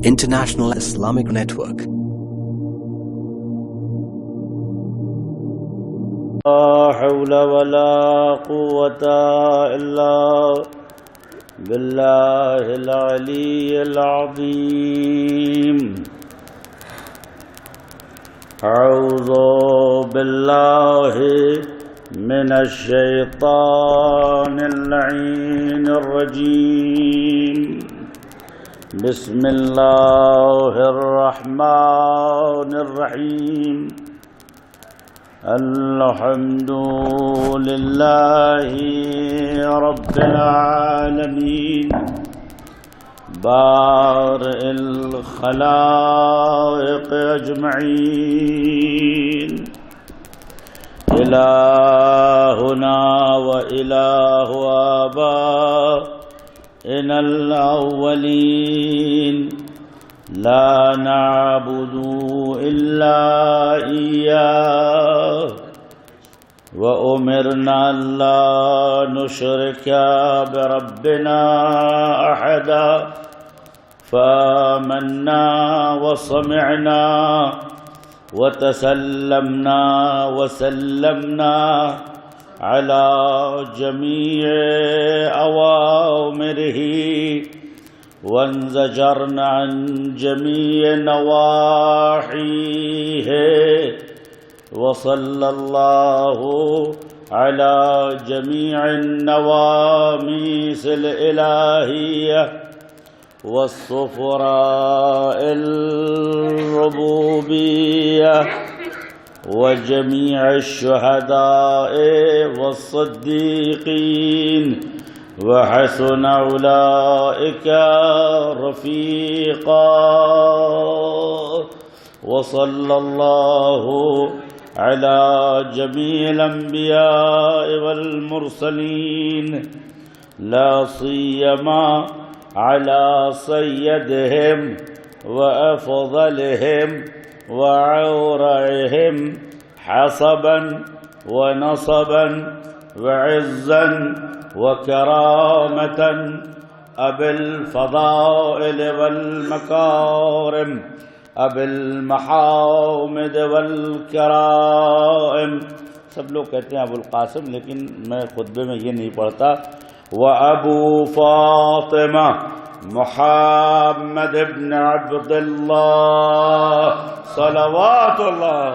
International Islamic Network. لا حول ولا قوة إلا بالله العلي العظيم. أعوذ بالله من الشيطان اللعين الرجيم. بسم الله الرحمن الرحيم. الحمد لله رب العالمين بارئ الخلائق أجمعين. إلهنا وإله آبائنا الأولين لا نعبد إلا إياه وأمرنا لا نشرك بربنا أحدا فآمنا وسمعنا وتسلمنا وسلمنا على جميع أوامره وانزجرنا عن جميع نواحيه. وصلى الله على جميع النواميس الإلهية والصفراء الربوبية وجميع الشهداء والصديقين وحسن أولئك رفيقا. وصلى الله على جميع الأنبياء والمرسلين لا سيما على سيدهم وأفضلهم وعورهم حسبا ونصبا وعزا وكرامة أبي الفضائل والمكارم أبي المحامد والكرائم. سب لوگ کہتے ہیں ابو القاسم، لیکن میں خطبے میں یہ نہیں پڑھتا. وأبو فاطمة محمد بن عبد الله صلوات الله.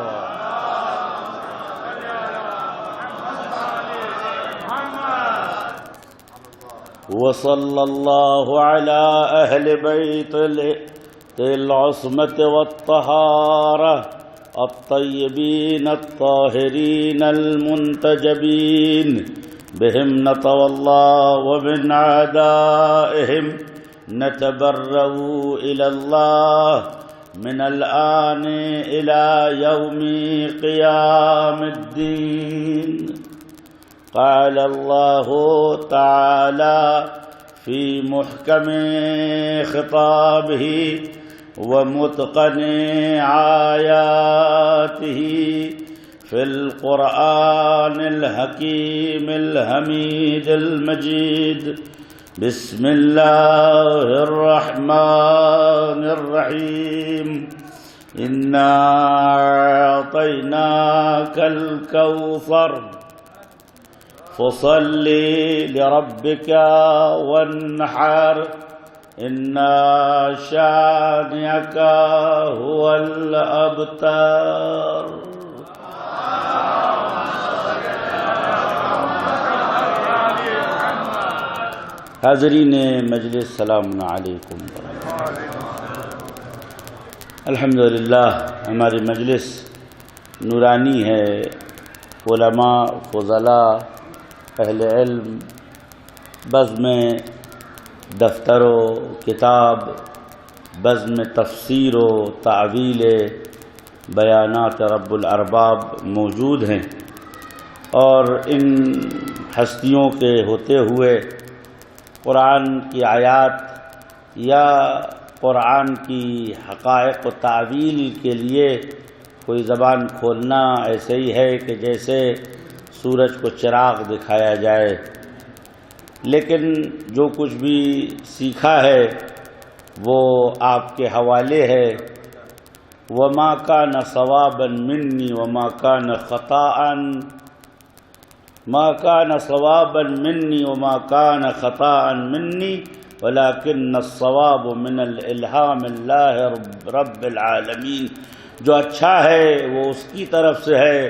وصلى الله على أهل بيت العصمة والطهارة الطيبين الطاهرين المنتجبين بهم نطوى الله ومن أعدائهم نتبرأ إلى الله من الآن إلى يوم قيام الدين. قال الله تعالى في محكم خطابه ومتقن آياته في القرآن الحكيم الحميد المجيد. بسم الله الرحمن الرحيم. إنا أعطيناك الكوثر فصل لربك وانحر إن شانئك هو الأبتر. حاضرین مجلس سلام علیکم. الحمدللہ ہماری مجلس نورانی ہے. علماء، فضلاء، اہل علم بزم دفتر و کتاب، بزم تفسیر و تعویل بیانات رب الارباب موجود ہیں، اور ان ہستیوں کے ہوتے ہوئے قرآن کی آیات یا قرآن کی حقائق و تعویل کے لیے کوئی زبان کھولنا ایسے ہی ہے کہ جیسے سورج کو چراغ دکھایا جائے. لیکن جو کچھ بھی سیکھا ہے وہ آپ کے حوالے ہے. وما کان صوابا منی وما کان خطاء ما کان صوابا منی وما کان خطاء منی ولكن الصواب من الالہام اللہ رب العالمین. جو اچھا ہے وہ اس کی طرف سے ہے،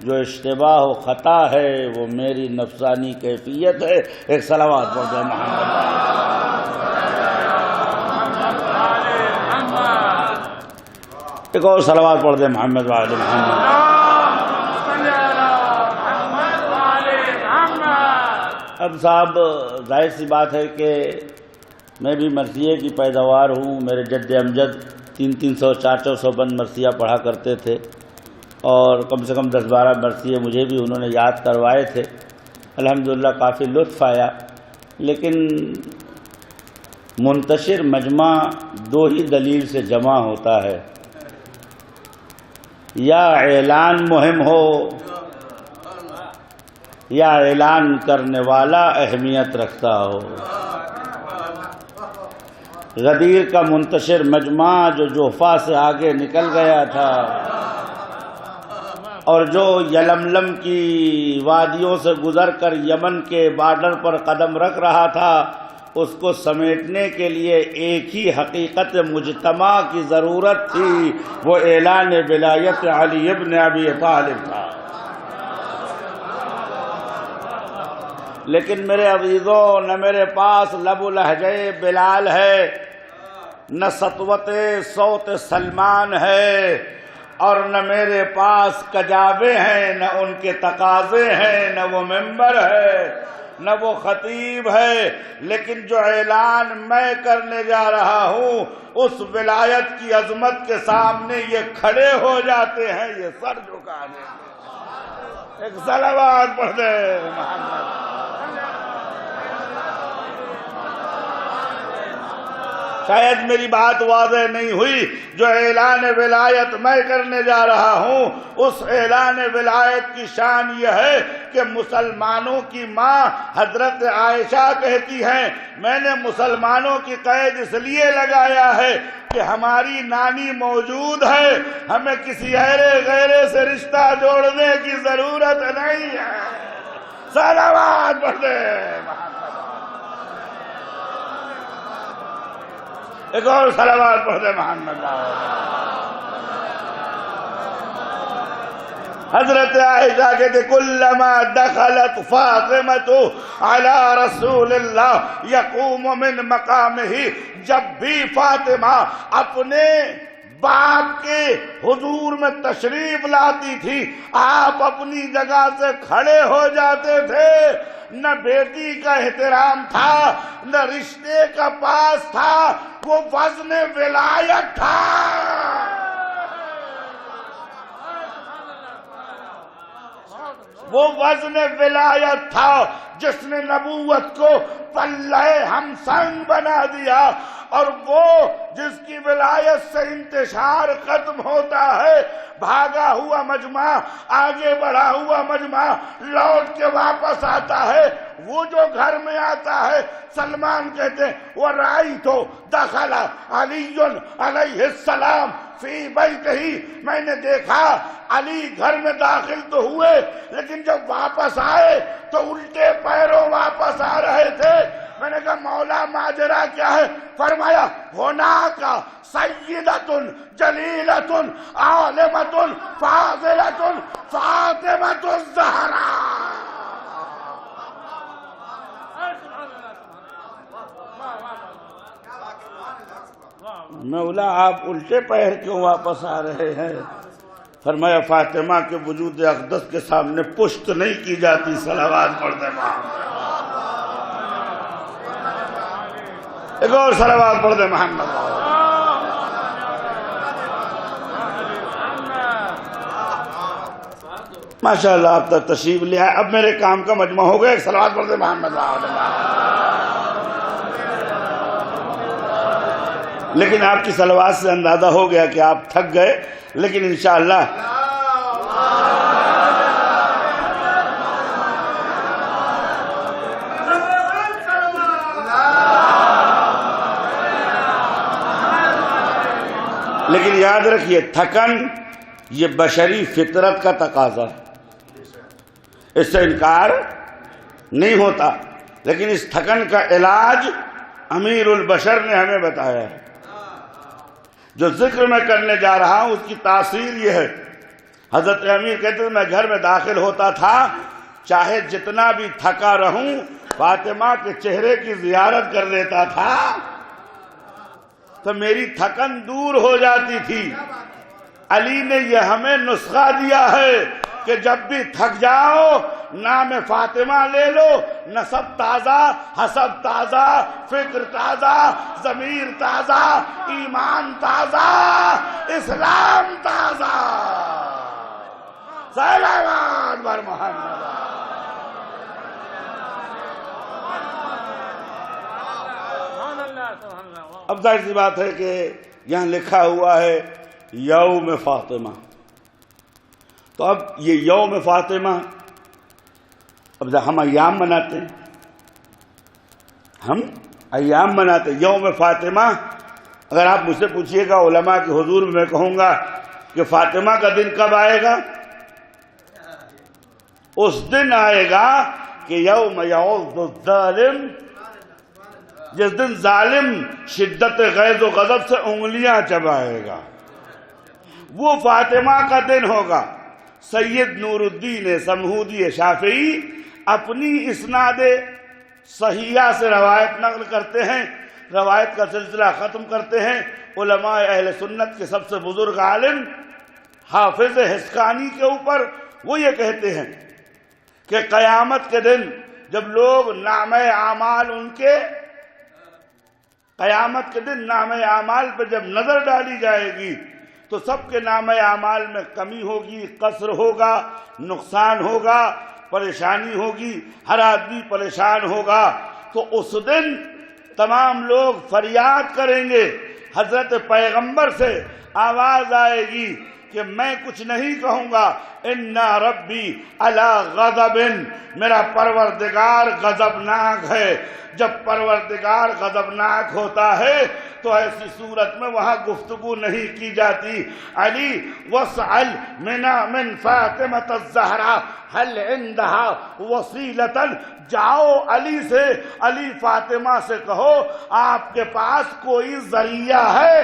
جو اشتباہ و خطا ہے وہ میری نفسانی کیفیت ہے. ایک صلوات پڑھ دیں محمد. ایک اور صلوات پڑھ دیں محمد وعلی محمد. اب صاحب ظاہر سی بات ہے کہ میں بھی مرثیے کی پیداوار ہوں. میرے جد امجد 300 400 بند مرثیہ پڑھا کرتے تھے اور کم سے کم 10-12 مرثیے مجھے بھی انہوں نے یاد کروائے تھے. الحمدللہ کافی لطف آیا. لیکن منتشر مجمع دو ہی دلیل سے جمع ہوتا ہے، یا اعلان مہم ہو یا اعلان کرنے والا اہمیت رکھتا ہو. غدیر کا منتشر مجمع جو جوفا سے آگے نکل گیا تھا اور جو یلملم کی وادیوں سے گزر کر یمن کے بارڈر پر قدم رکھ رہا تھا، اس کو سمیٹنے کے لیے ایک ہی حقیقت مجتمع کی ضرورت تھی، وہ اعلان ولایت علی ابن ابی طالب تھا. لیکن میرے عزیزوں، نہ میرے پاس لب و لہجے بلال ہے، نہ سطوت صوت سلمان ہے، اور نہ میرے پاس کجاوے ہیں، نہ ان کے تقاضے ہیں، نہ وہ ممبر ہے، نہ وہ خطیب ہے. لیکن جو اعلان میں کرنے جا رہا ہوں اس ولایت کی عظمت کے سامنے یہ کھڑے ہو جاتے ہیں، یہ سر جھکا دیں. ایک صلوات پڑھ دے محمد. شاید میری بات واضح نہیں ہوئی. جو اعلان ولایت میں کرنے جا رہا ہوں اس اعلان ولایت کی شان یہ ہے کہ مسلمانوں کی ماں حضرت عائشہ کہتی ہیں میں نے مسلمانوں کی قید اس لیے لگایا ہے کہ ہماری نانی موجود ہے، ہمیں کسی غیرے سے رشتہ جوڑنے کی ضرورت نہیں ہے. صلوات پڑھ دے. ایک اور صلوات پڑھ دے محمد. حضرت عائشہ کہتے کلما دخلت فاطمۃ علی رسول اللہ یقوم من مقامہ، جب بھی فاطمہ اپنے باپ کے حضور میں تشریف لاتی تھی آپ اپنی جگہ سے کھڑے ہو جاتے تھے. نہ بیٹی کا احترام تھا، نہ رشتے کا پاس تھا، وہ وزن ولایت تھا. وہ وزن ولایت تھا جس نے نبوت کو پلے ہم سنگ بنا دیا، اور وہ جس کی ولایت سے انتشار ختم ہوتا ہے، بھاگا ہوا مجمع، آگے بڑھا ہوا مجمع لوٹ کے واپس آتا ہے. وہ جو گھر میں آتا ہے سلمان کہتے ہیں وَرَأَيْتُ دَخَلَ عَلِيٌّ عَلَيْهِ السَّلَامُ فی بیتہ، میں نے دیکھا علی گھر میں داخل تو ہوئے لیکن جب واپس آئے تو الٹے پیروں واپس آ رہے تھے. میں نے کہا مولا ماجرا کیا ہے؟ فرمایا ہناک سیدۃ جلیلۃ عالمۃ فاضلۃ فاطمۃ الزہراء. مولا آپ الٹے پیر کیوں واپس آ رہے ہیں؟ فرمایا فاطمہ کے وجود اقدس کے سامنے پشت نہیں کی جاتی. صلوات پڑھ دے محمد. ایک اور صلوات پڑھ دے محمد. ماشاءاللہ آپ تک تشریف لے آئے. اب میرے کام کا مجمع ہو گیا. ایک صلوات پڑھ دے محمد. لیکن آپ کی صلوات سے اندازہ ہو گیا کہ آپ تھک گئے، لیکن انشاءاللہ لیکن یاد رکھیے تھکن یہ بشری فطرت کا تقاضا ہے، اس سے انکار نہیں ہوتا، لیکن اس تھکن کا علاج امیر البشر نے ہمیں بتایا ہے۔ جو ذکر میں کرنے جا رہا ہوں اس کی تاثیر یہ ہے، حضرت امیر کہتے ہیں میں گھر میں داخل ہوتا تھا، چاہے جتنا بھی تھکا رہوں فاطمہ کے چہرے کی زیارت کر لیتا تھا تو میری تھکن دور ہو جاتی تھی۔ علی نے یہ ہمیں نسخہ دیا ہے کہ جب بھی تھک جاؤ نام فاطمہ لے لو، نسب تازہ، حسب تازہ، فکر تازہ، ضمیر تازہ، ایمان تازہ، اسلام تازہ، صلوات بر محمد۔ اب ظاہر سی بات ہے کہ یہاں لکھا ہوا ہے یوم فاطمہ، تو اب یہ یوم فاطمہ، اب ہم ایام مناتے ہیں، ہم ایام مناتے ہیں یوم فاطمہ۔ اگر آپ مجھ سے پوچھیے گا علماء کے حضور میں کہوں گا کہ فاطمہ کا دن کب آئے گا؟ اس دن آئے گا کہ یوم یعض الظالم، جس دن ظالم شدت غیظ و غضب سے انگلیاں چبائے گا، وہ فاطمہ کا دن ہوگا۔ سید نور الدین سمہودی شافعی اپنی اسناد صحیحہ سے روایت نقل کرتے ہیں، روایت کا سلسلہ ختم کرتے ہیں۔ علماء اہل سنت کے سب سے بزرگ عالم حافظ حسقانی کے اوپر وہ یہ کہتے ہیں کہ قیامت کے دن جب لوگ نامہ اعمال ان کے، قیامت کے دن نامہ اعمال پہ جب نظر ڈالی جائے گی تو سب کے نامہ اعمال میں کمی ہوگی، قصر ہوگا، نقصان ہوگا، پریشانی ہوگی، ہر آدمی پریشان ہوگا۔ تو اس دن تمام لوگ فریاد کریں گے، حضرت پیغمبر سے آواز آئے گی کہ میں کچھ نہیں کہوں گا، ان ربی علی غضب، میرا پروردگار غضبناک ہے۔ جب پروردگار غضبناک ہوتا ہے تو ایسی صورت میں وہاں گفتگو نہیں کی جاتی۔ علی واسأل من فاطمة الزہرا هل عندها وسیلۃ، جاؤ علی سے، علی فاطمہ سے کہو آپ کے پاس کوئی ذریعہ ہے۔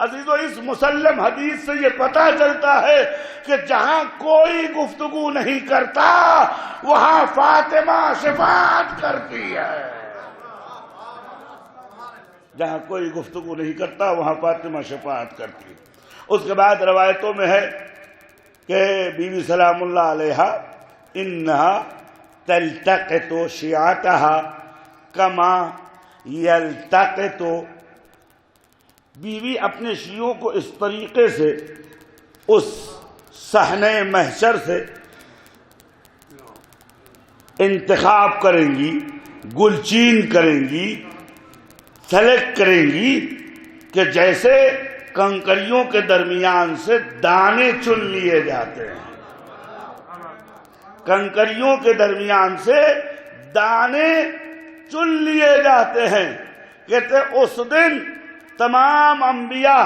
عزیزو اس مسلم حدیث سے یہ پتہ چلتا ہے کہ جہاں کوئی گفتگو نہیں کرتا وہاں فاطمہ شفاعت کرتی ہے۔ جہاں کوئی گفتگو نہیں کرتا وہاں فاطمہ شفاعت کرتی ہے۔ اس کے بعد روایتوں میں ہے کہ بی بی سلام اللہ علیہا انہا تلتقط شیعتہا کما یلتقط، بیوی اپنے شیعوں کو اس طریقے سے اس صحنہ محشر سے انتخاب کریں گی، گلچین کریں گی، سلیکٹ کریں گی کہ جیسے کنکریوں کے درمیان سے دانے چن لیے جاتے ہیں، کنکریوں کے درمیان سے دانے چن لیے جاتے ہیں۔ کہتے اس دن تمام انبیاء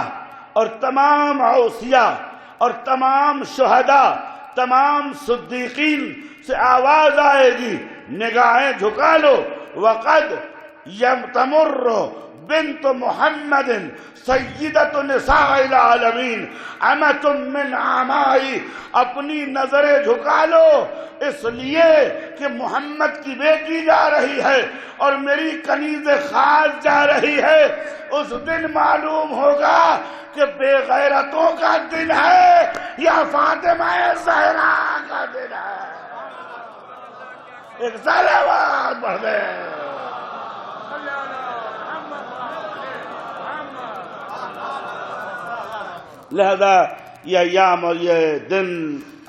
اور تمام اوصیاء اور تمام شہداء، تمام صدیقین سے آواز آئے گی، نگاہیں جھکا لو، وقد تمر بنت محمد سیدۃ نساء العالمین امۃ من عمائی، اپنی نظریں جھکا لو اس لیے کہ محمد کی بیٹی جا رہی ہے اور میری کنیز خاص جا رہی ہے۔ اس دن معلوم ہوگا کہ بے غیرتوں کا دن ہے یا فاطمہ زہرا کا دن ہے۔ ایک صلوات پڑھ دیں۔ لہذا یہ ایام اور یہ دن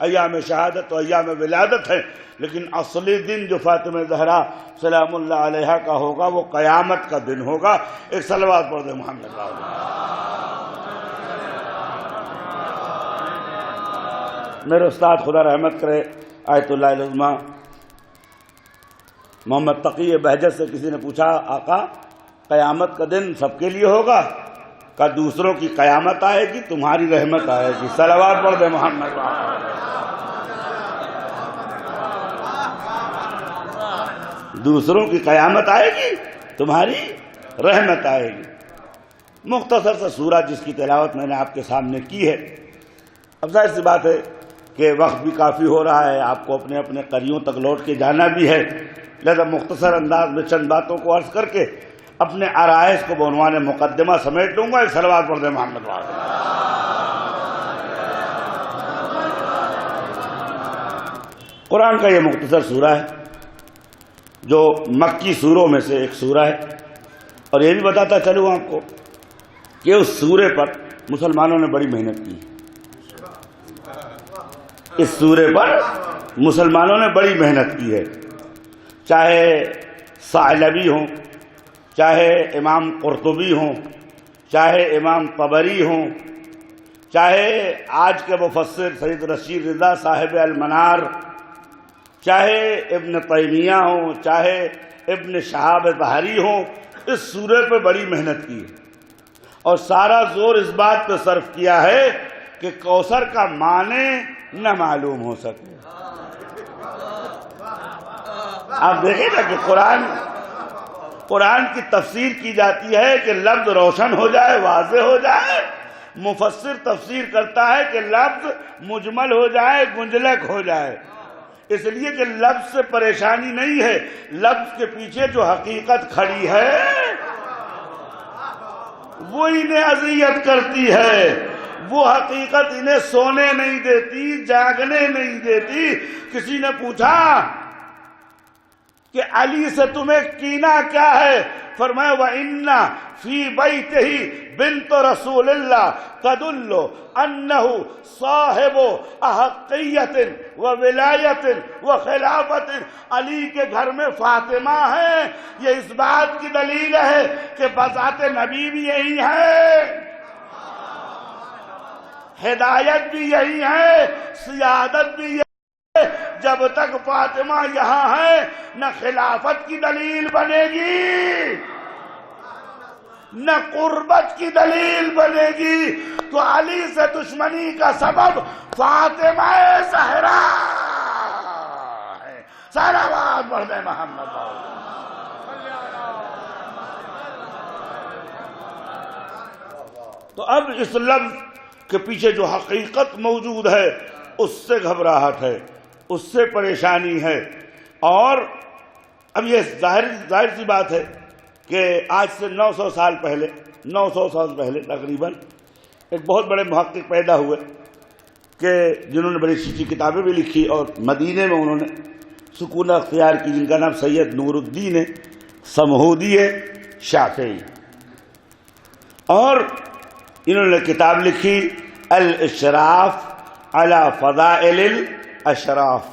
ایام شہادت و ایام ولادت ہے، لیکن اصلی دن جو فاطمہ زہرا سلام اللہ علیہا کا ہوگا وہ قیامت کا دن ہوگا۔ ایک صلوات پڑھ دیں محمد صلی اللہ علیہ وسلم۔ میرے استاد خدا رحمت کرے آیت اللہ العظمیٰ محمد تقی بہجت سے کسی نے پوچھا آقا قیامت کا دن سب کے لیے ہوگا؟ کہ دوسروں کی قیامت آئے گی، تمہاری رحمت آئے گی. صلوات پڑھ دے محمد. دوسروں کی قیامت آئے گی، تمہاری رحمت آئے گی. مختصر سا سورہ جس کی تلاوت میں نے آپ کے سامنے کی ہے. اب ظاہر سی بات ہے کہ وقت بھی کافی ہو رہا ہے، آپ کو اپنے اپنے قریوں تک لوٹ کے جانا بھی ہے، لہذا مختصر انداز میں چند باتوں کو عرض کر کے اپنے عرائض کو بعنوان مقدمہ سمیٹ لوں گا. ایک صلوات پڑھ دیں محمد. قرآن کا یہ مختصر سورہ ہے جو مکی سوروں میں سے ایک سورہ ہے، اور یہ بھی بتاتا چلوں آپ کو کہ اس سورے پر مسلمانوں نے بڑی محنت کی. اس سورے پر مسلمانوں نے بڑی محنت کی ہے، چاہے ثعلبی ہوں، چاہے امام قرطبی ہوں، چاہے امام طبری ہوں، چاہے آج کے مفسر سید رشید رضا صاحب المنار، چاہے ابن تیمیہ ہوں، چاہے ابن شہاب طحری ہوں، اس سورے پہ بڑی محنت کی ہے اور سارا زور اس بات پہ صرف کیا ہے کہ کوثر کا معنی نہ معلوم ہو سکے. آپ دیکھیں نا کہ قرآن کی تفسیر کی جاتی ہے کہ لفظ روشن ہو جائے، واضح ہو جائے. مفسر تفسیر کرتا ہے کہ لفظ مجمل ہو جائے، گنجلک ہو جائے. اس لیے کہ لفظ سے پریشانی نہیں ہے، لفظ کے پیچھے جو حقیقت کھڑی ہے وہ انہیں اذیت کرتی ہے. وہ حقیقت انہیں سونے نہیں دیتی، جاگنے نہیں دیتی. کسی نے پوچھا کہ علی سے تمہیں کینہ کیا ہے؟ فرمایا وَإِنَّ فِي بَيْتِهِ بِنْتُ رَسُولِ اللَّهِ تَدُلُّ أَنَّهُ صَاحِبُ أَحَقِّيَّةٍ وَوِلَایَةٍ وَخِلَافَةٍ. علی کے گھر میں فاطمہ ہے، یہ اس بات کی دلیل ہے کہ بذات نبی بھی یہی ہے، ہدایت بھی یہی ہے، سیادت بھی یہی. جب تک فاطمہ یہاں ہے نہ خلافت کی دلیل بنے گی نہ قربت کی دلیل بنے گی. تو علی سے دشمنی کا سبب فاطمہ زہرا ہے. صلوات پڑھ دیں محمد. تو اب اس لفظ کے پیچھے جو حقیقت موجود ہے اس سے گھبراہٹ ہے، اس سے پریشانی ہے. اور اب یہ ظاہر سی بات ہے کہ آج سے 900 سال پہلے تقریباً ایک بہت بڑے محقق پیدا ہوئے کہ جنہوں نے بڑی اچھی کتابیں بھی لکھی، اور مدینے میں انہوں نے سکونہ اختیار کی، جن کا نام سید نور الدین سمہودی شافعی. اور انہوں نے کتاب لکھی الاشراف علی فضائل الاشراف،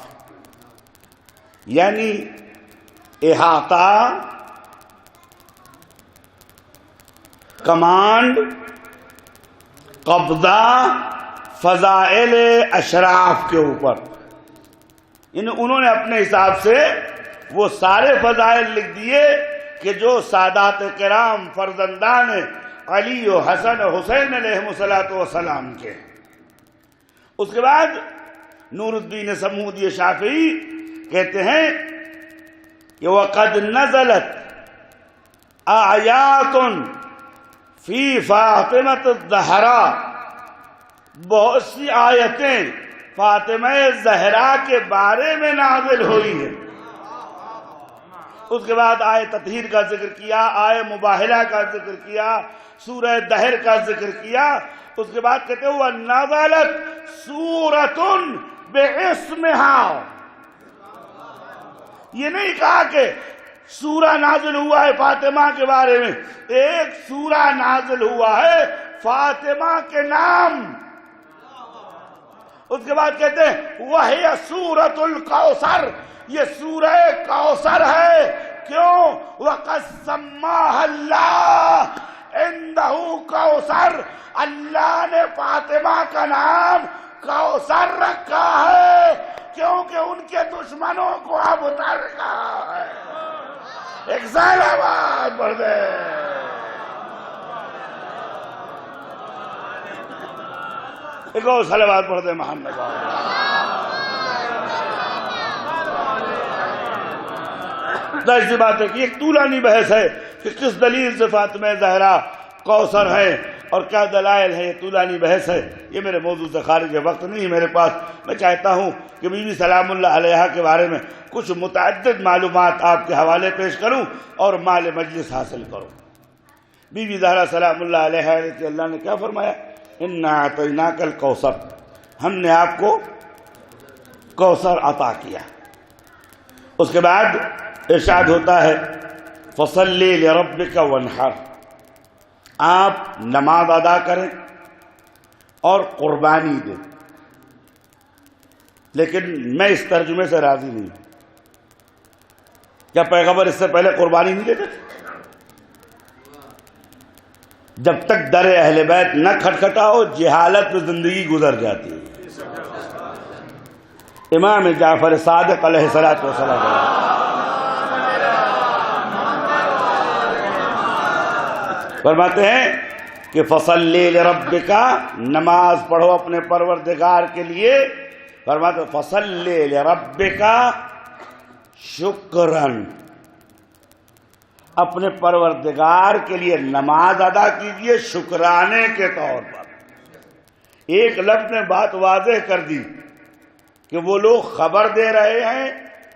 یعنی احاطہ، کمانڈ، قبضہ فضائل اشراف کے اوپر. انہوں نے اپنے حساب سے وہ سارے فضائل لکھ دیے کہ جو سادات کرام فرزندان علی و حسن و حسین علیہم الصلاۃ والسلام کے. اس کے بعد نور الدین سمہودی شافعی کہتے ہیں کہ وَقَدْ نَزَلَتْ آیَاتٌ فی فاطمۃ الزہرا، بہت سی آیتیں فاطمہ زہرا کے بارے میں نازل ہوئی ہیں. اس کے بعد آئے تطہیر کا ذکر کیا، آئے مباہلہ کا ذکر کیا، سورہ دہر کا ذکر کیا. اس کے بعد کہتے ہیں وَنَزَلَتْ سُورَةٌ بِاسْمِهَا. یہ نہیں کہا کہ سورہ نازل ہوا ہے فاطمہ کے بارے میں، ایک سورہ نازل ہوا ہے فاطمہ کے نام. اس کے بعد کہتے ہیں وَهِيَ سُورَةُ الْكَوْثَرِ، یہ سورہ کوثر ہے. کیوں؟ وَقَدْ سَمَّاهَا اللَّهُ عِندَهُ کوثر، اللہ نے فاطمہ کا نام کوثر رکھا ہے کیونکہ ان کے دشمنوں کو اب اتر رہا ہے. ایک صلوات پڑھ دے. ایک اور صلوات پڑھ دیں محمد۔ ظاہر سی بات ہے کہ ایک طولانی بحث ہے کہ کس دلیل سے فاطمہ زہرا کوثر ہے اور کیا دلائل ہے، یہ طولانی بحث ہے، یہ میرے موضوع سے خارج وقت نہیں ہے میرے پاس۔ میں چاہتا ہوں کہ بی بی سلام اللہ علیہا کے بارے میں کچھ متعدد معلومات آپ کے حوالے پیش کروں اور مال مجلس حاصل کروں۔ بی بی زہرا سلام اللہ علیہا نے کہ اللہ نے کیا فرمایا، انا اعطیناک الکوثر، ہم نے آپ کو کوثر عطا کیا۔ اس کے بعد ارشاد ہوتا ہے فصلی لربک وانحر، آپ نماز ادا کریں اور قربانی دیں۔ لیکن میں اس ترجمے سے راضی نہیں ہوں۔ کیا پیغمبر اس سے پہلے قربانی نہیں دیتے تھے؟ جب تک در اہل بیت نہ کھٹکھٹاؤ جہالت میں زندگی گزر جاتی ہے۔ امام جعفر صادق علیہ الصلوۃ والسلام فرماتے ہیں کہ فصلی لربک، نماز پڑھو اپنے پروردگار کے لیے۔ فرماتے ہیں فصلی لربک شکرن، اپنے پروردگار کے لیے نماز ادا کیجئے شکرانے کے طور پر۔ ایک لفظ نے بات واضح کر دی کہ وہ لوگ خبر دے رہے ہیں،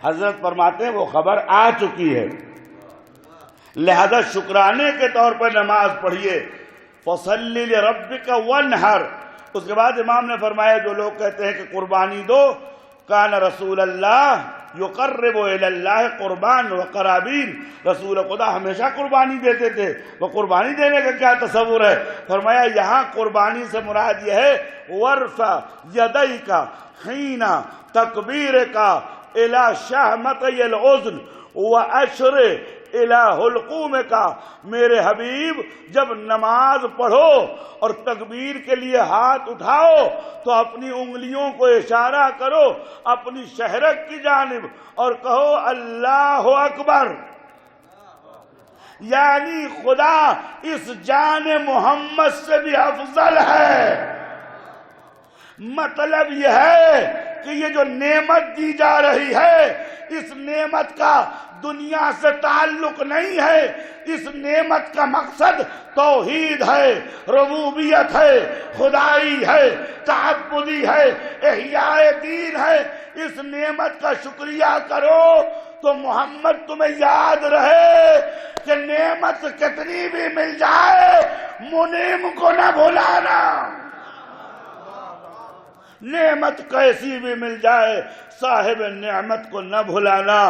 حضرت فرماتے ہیں وہ خبر آ چکی ہے، لہذا شکرانے کے طور پر نماز پڑھیے۔ فصلی لربک وانحر، اس کے بعد امام نے فرمایا جو لوگ کہتے ہیں کہ قربانی دو، کان رسول اللہ یقرب الی اللہ قربان و قرابین، رسول خدا ہمیشہ قربانی دیتے تھے، وہ قربانی دینے کا کیا تصور ہے؟ فرمایا یہاں قربانی سے مراد یہ ہے ورفع یدیک حین تکبیرک الی شہمتی الاذن واشر الی حلقومک، میرے حبیب جب نماز پڑھو اور تکبیر کے لیے ہاتھ اٹھاؤ تو اپنی انگلیوں کو اشارہ کرو اپنی شہرک کی جانب اور کہو اللہ اکبر، یعنی خدا اس جان محمد سے بھی افضل ہے۔ مطلب یہ ہے کہ یہ جو نعمت دی جا رہی ہے اس نعمت کا دنیا سے تعلق نہیں ہے، اس نعمت کا مقصد توحید ہے، ربوبیت ہے، خدائی ہے، تعبدی ہے، احیاء دین ہے۔ اس نعمت کا شکریہ کرو تو محمد تمہیں یاد رہے کہ نعمت کتنی بھی مل جائے منعم کو نہ بھلانا، نعمت کیسی بھی مل جائے صاحب نعمت کو نہ بھلانا۔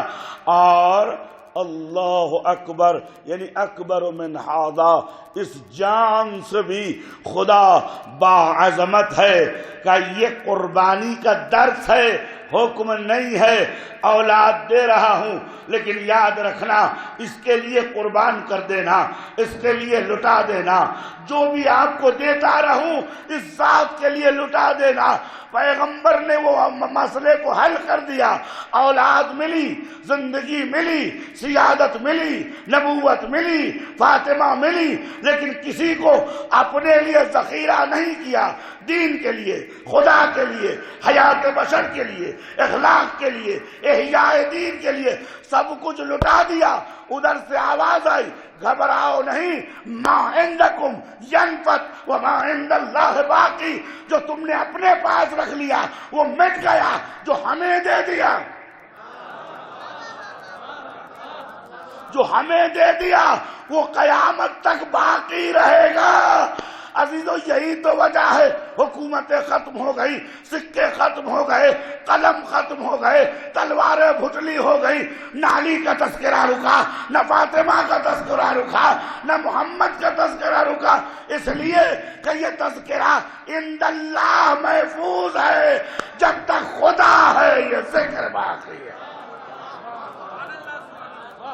اور اللہ اکبر یعنی اکبر من ھذا، اس جان سے بھی خدا باعظمت ہے کہ یہ قربانی کا درس ہے، حکم نہیں ہے۔ اولاد دے رہا ہوں لیکن یاد رکھنا اس کے لیے قربان کر دینا، اس کے لیے لٹا دینا، جو بھی آپ کو دیتا رہوں اس ذات کے لیے لٹا دینا۔ پیغمبر نے وہ مسئلے کو حل کر دیا، اولاد ملی، زندگی ملی، سیادت ملی، نبوت ملی، فاطمہ ملی، لیکن کسی کو اپنے لیے ذخیرہ نہیں کیا، دین کے لیے، خدا کے لیے، حیات بشر کے لیے، اخلاق کے لیے، احیاء دین کے لیے سب کچھ لٹا دیا۔ ادھر سے آواز آئی گھبراؤ نہیں، ما عندکم ینفد وما عند اللہ باقی، جو تم نے اپنے پاس رکھ لیا وہ مٹ گیا، جو ہمیں دے دیا، جو ہمیں دے دیا وہ قیامت تک باقی رہے گا۔ عزیزو یہی تو وجہ ہے حکومتیں ختم ہو گئی، سکے ختم ہو گئے، قلم ختم ہو گئے، تلواریں بھٹلی ہو گئی، نہ علی کا تذکرہ رکا، نہ فاطمہ کا تذکرہ رکا، نہ محمد کا تذکرہ رکا، اس لیے کہ یہ تذکرہ عند اللہ محفوظ ہے، جب تک خدا ہے یہ ذکر باقی ہے۔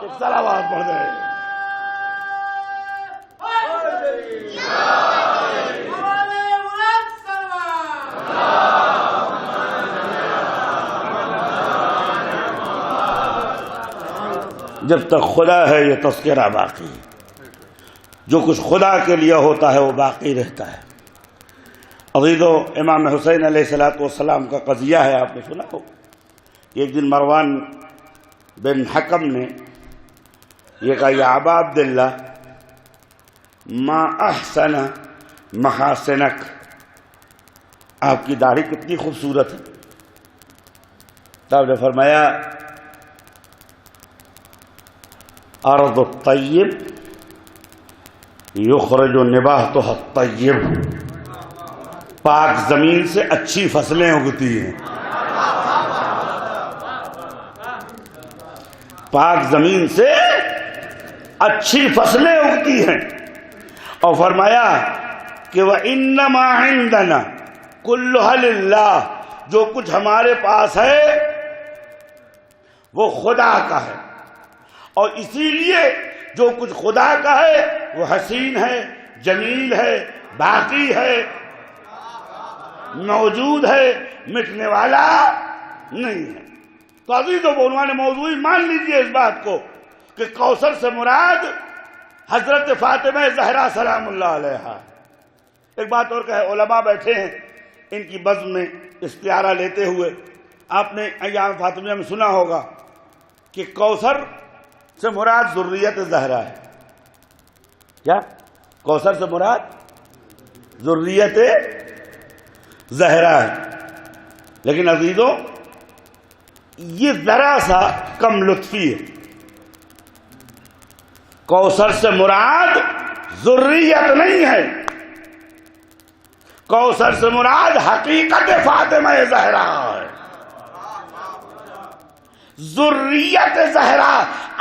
ایک صلوات پڑھ دیں۔ جب تک خدا ہے یہ تذکرہ باقی ہے، جو کچھ خدا کے لیے ہوتا ہے وہ باقی رہتا ہے۔ عزیزو، امام حسین علیہ السلام کا قضیہ ہے، آپ نے سنا ہو۔ ایک دن مروان بن حکم نے یہ کہا، یا ابا عبداللہ ما احسن محاسنک، آپ کی داڑھی کتنی خوبصورت ہے۔ تو آپ نے فرمایا، ارض الطیب یخرج نباتها الطیب، پاک زمین سے اچھی فصلیں اگتی ہیں، پاک زمین سے اچھی فصلیں اگتی ہیں۔ اور فرمایا کہ وَإِنَّمَا عِندَنَا كُلُّهَا لِلَّهِ، جو کچھ ہمارے پاس ہے وہ خدا کا ہے، اور اسی لیے جو کچھ خدا کا ہے وہ حسین ہے، جمیل ہے، باقی ہے، موجود ہے، مٹنے والا نہیں ہے۔ تو عزیز و بعنوان موضوعی مان لیجئے اس بات کو کہ کوثر سے مراد حضرت فاطمہ زہرا سلام اللہ علیہا۔ ایک بات اور کہے، علماء بیٹھے ہیں ان کی بزم میں استعارہ لیتے ہوئے، آپ نے ایام فاطمیہ میں سنا ہوگا کہ کوثر سے مراد ذریت زہرا ہے۔ کیا کوثر سے مراد ذریت زہرا ہے؟ لیکن عزیزوں، یہ ذرا سا کم لطفی ہے۔ کوثر سے مراد ذریت نہیں ہے، کوثر سے مراد حقیقت فاطمہ زہرا ہے۔ ذریت زہرا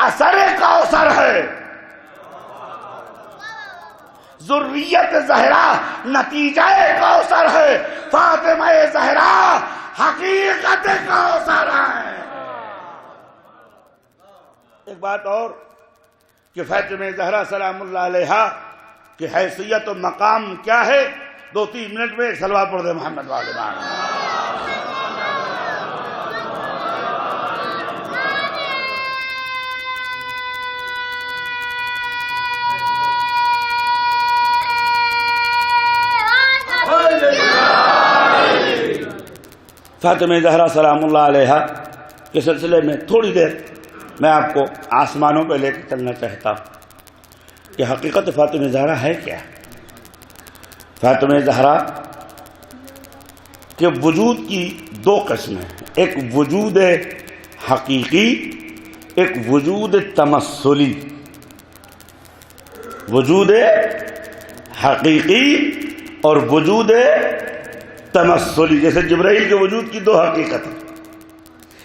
اثر کوثر ہے، ذریت زہرا نتیجہ کوثر ہے، فاطمہ زہرا حقیقت کوثر ہے۔ ایک بات اور کہ فاطمہ زہرا سلام اللہ علیہا کی حیثیت و مقام کیا ہے، 2-3 منٹ میں ایک صلوات پڑھ دے محمد والے فاطمہ زہرا سلام اللہ علیہا کے سلسلے میں تھوڑی دیر میں آپ کو آسمانوں پہ لے کے چلنا چاہتا ہوں کہ حقیقت فاطمہ زہرا ہے کیا۔ فاطمہ زہرا کے وجود کی 2 قسمیں ہیں، ایک وجود حقیقی، ایک وجود تمثلی۔ وجود حقیقی اور وجود تمثلی، جیسے جبرائیل کے وجود کی 2 حقیقتیں،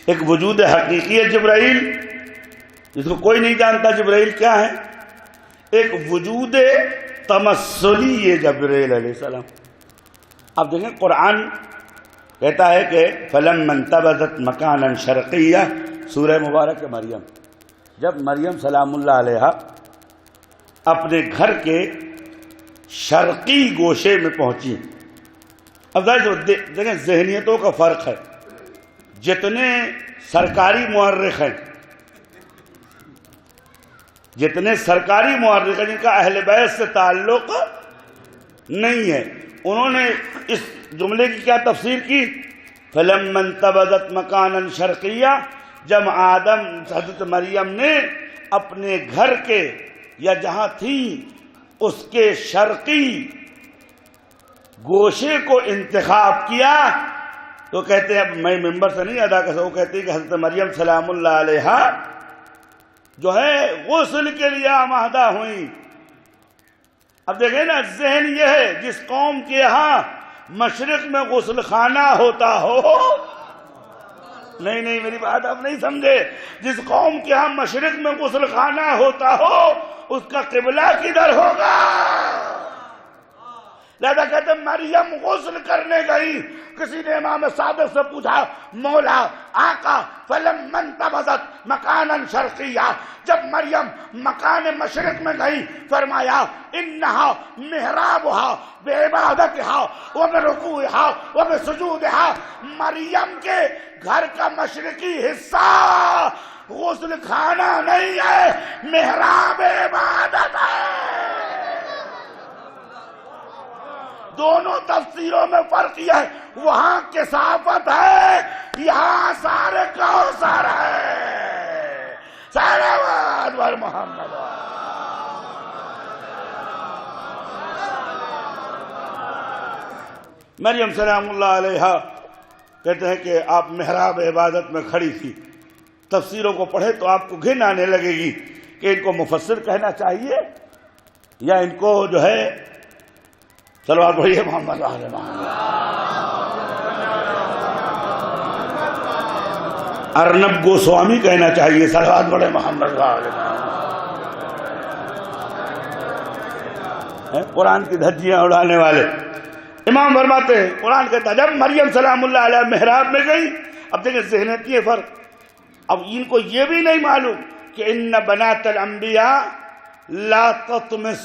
ایک وجود حقیقی ہے جبرائیل جس کو کوئی نہیں جانتا جبرائیل کیا ہے، ایک وجود تمثلی یہ جبرائیل علیہ السلام۔ اب دیکھیں قرآن کہتا ہے کہ فَلَمَّا انْتَبَذَتْ مَكَانًا شَرْقِيًّا، سورہ مبارک مریم، جب مریم سلام اللہ علیہا اپنے گھر کے شرقی گوشے میں پہنچی، اب دیکھیں ذہنیتوں کا فرق ہے، جتنے سرکاری مورخ ہیں، جتنے سرکاری مورخ ہیں جن کا اہل بیت سے تعلق نہیں ہے، انہوں نے اس جملے کی کیا تفسیر کی، فَلَمَّا انْتَبَذَتْ مَكَانًا شَرْقِيًّا، جب آدم حضرت مریم نے اپنے گھر کے یا جہاں تھی اس کے شرقی گوشے کو انتخاب کیا، تو کہتے ہیں، اب میں ممبر سے نہیں ادا کر سکتا، وہ کہتے ہیں کہ حضرت مریم سلام اللہ علیہا جو ہے غسل کے لیے آمادہ ہوئیں۔ اب دیکھیں نا، ذہن یہ ہے جس قوم کے یہاں مشرق میں غسل خانہ ہوتا ہو، نہیں میری بات آپ نہیں سمجھے، جس قوم کے ہاں مشرق میں غسل خانہ ہوتا ہو اس کا قبلہ کدھر ہوگا؟ لہذا کہتے مریم غسل کرنے گئی، کسی نے امام صادق سے پوچھا، مولا آقا فَلَمَّا انْتَبَذَتْ مَكَانًا شَرْقِيًّا، جب مریم مکان مشرق میں گئی، فرمایا اِنَّهَا مِحْرَابُهَا بِعِبَادَتِهَا وَبِرُكُوعِهَا وَبِسُجُودِهَا، مریم کے گھر کا مشرقی حصہ غسل خانہ نہیں ہے، محراب عبادت ہے۔ دونوں تفسیروں میں فرق یہ ہے، وہاں کثافت ہے، یہاں سارے کوثر ہے۔ صلوات بر محمد۔ مریم سلام اللہ علیہا کہتے ہیں کہ آپ محراب عبادت میں کھڑی تھی، تفسیروں کو پڑھے تو آپ کو گھن آنے لگے گی کہ ان کو مفسر کہنا چاہیے یا ان کو جو ہے صلوات پڑھیے محمد علیہ محمد، ارنب گوسوامی کہنا چاہیے، صلوات پڑھے محمد علیہ محمد۔ قرآن کی دھجیاں اڑانے والے امام فرماتے ہیں، قرآن کہتا ہے جب مریم سلام اللہ علیہ محراب میں گئی، اب دیکھیں ذہنیتی ہے فرق، اب ان کو یہ بھی نہیں معلوم کہ ان بنات الانبیاء لا تطمس،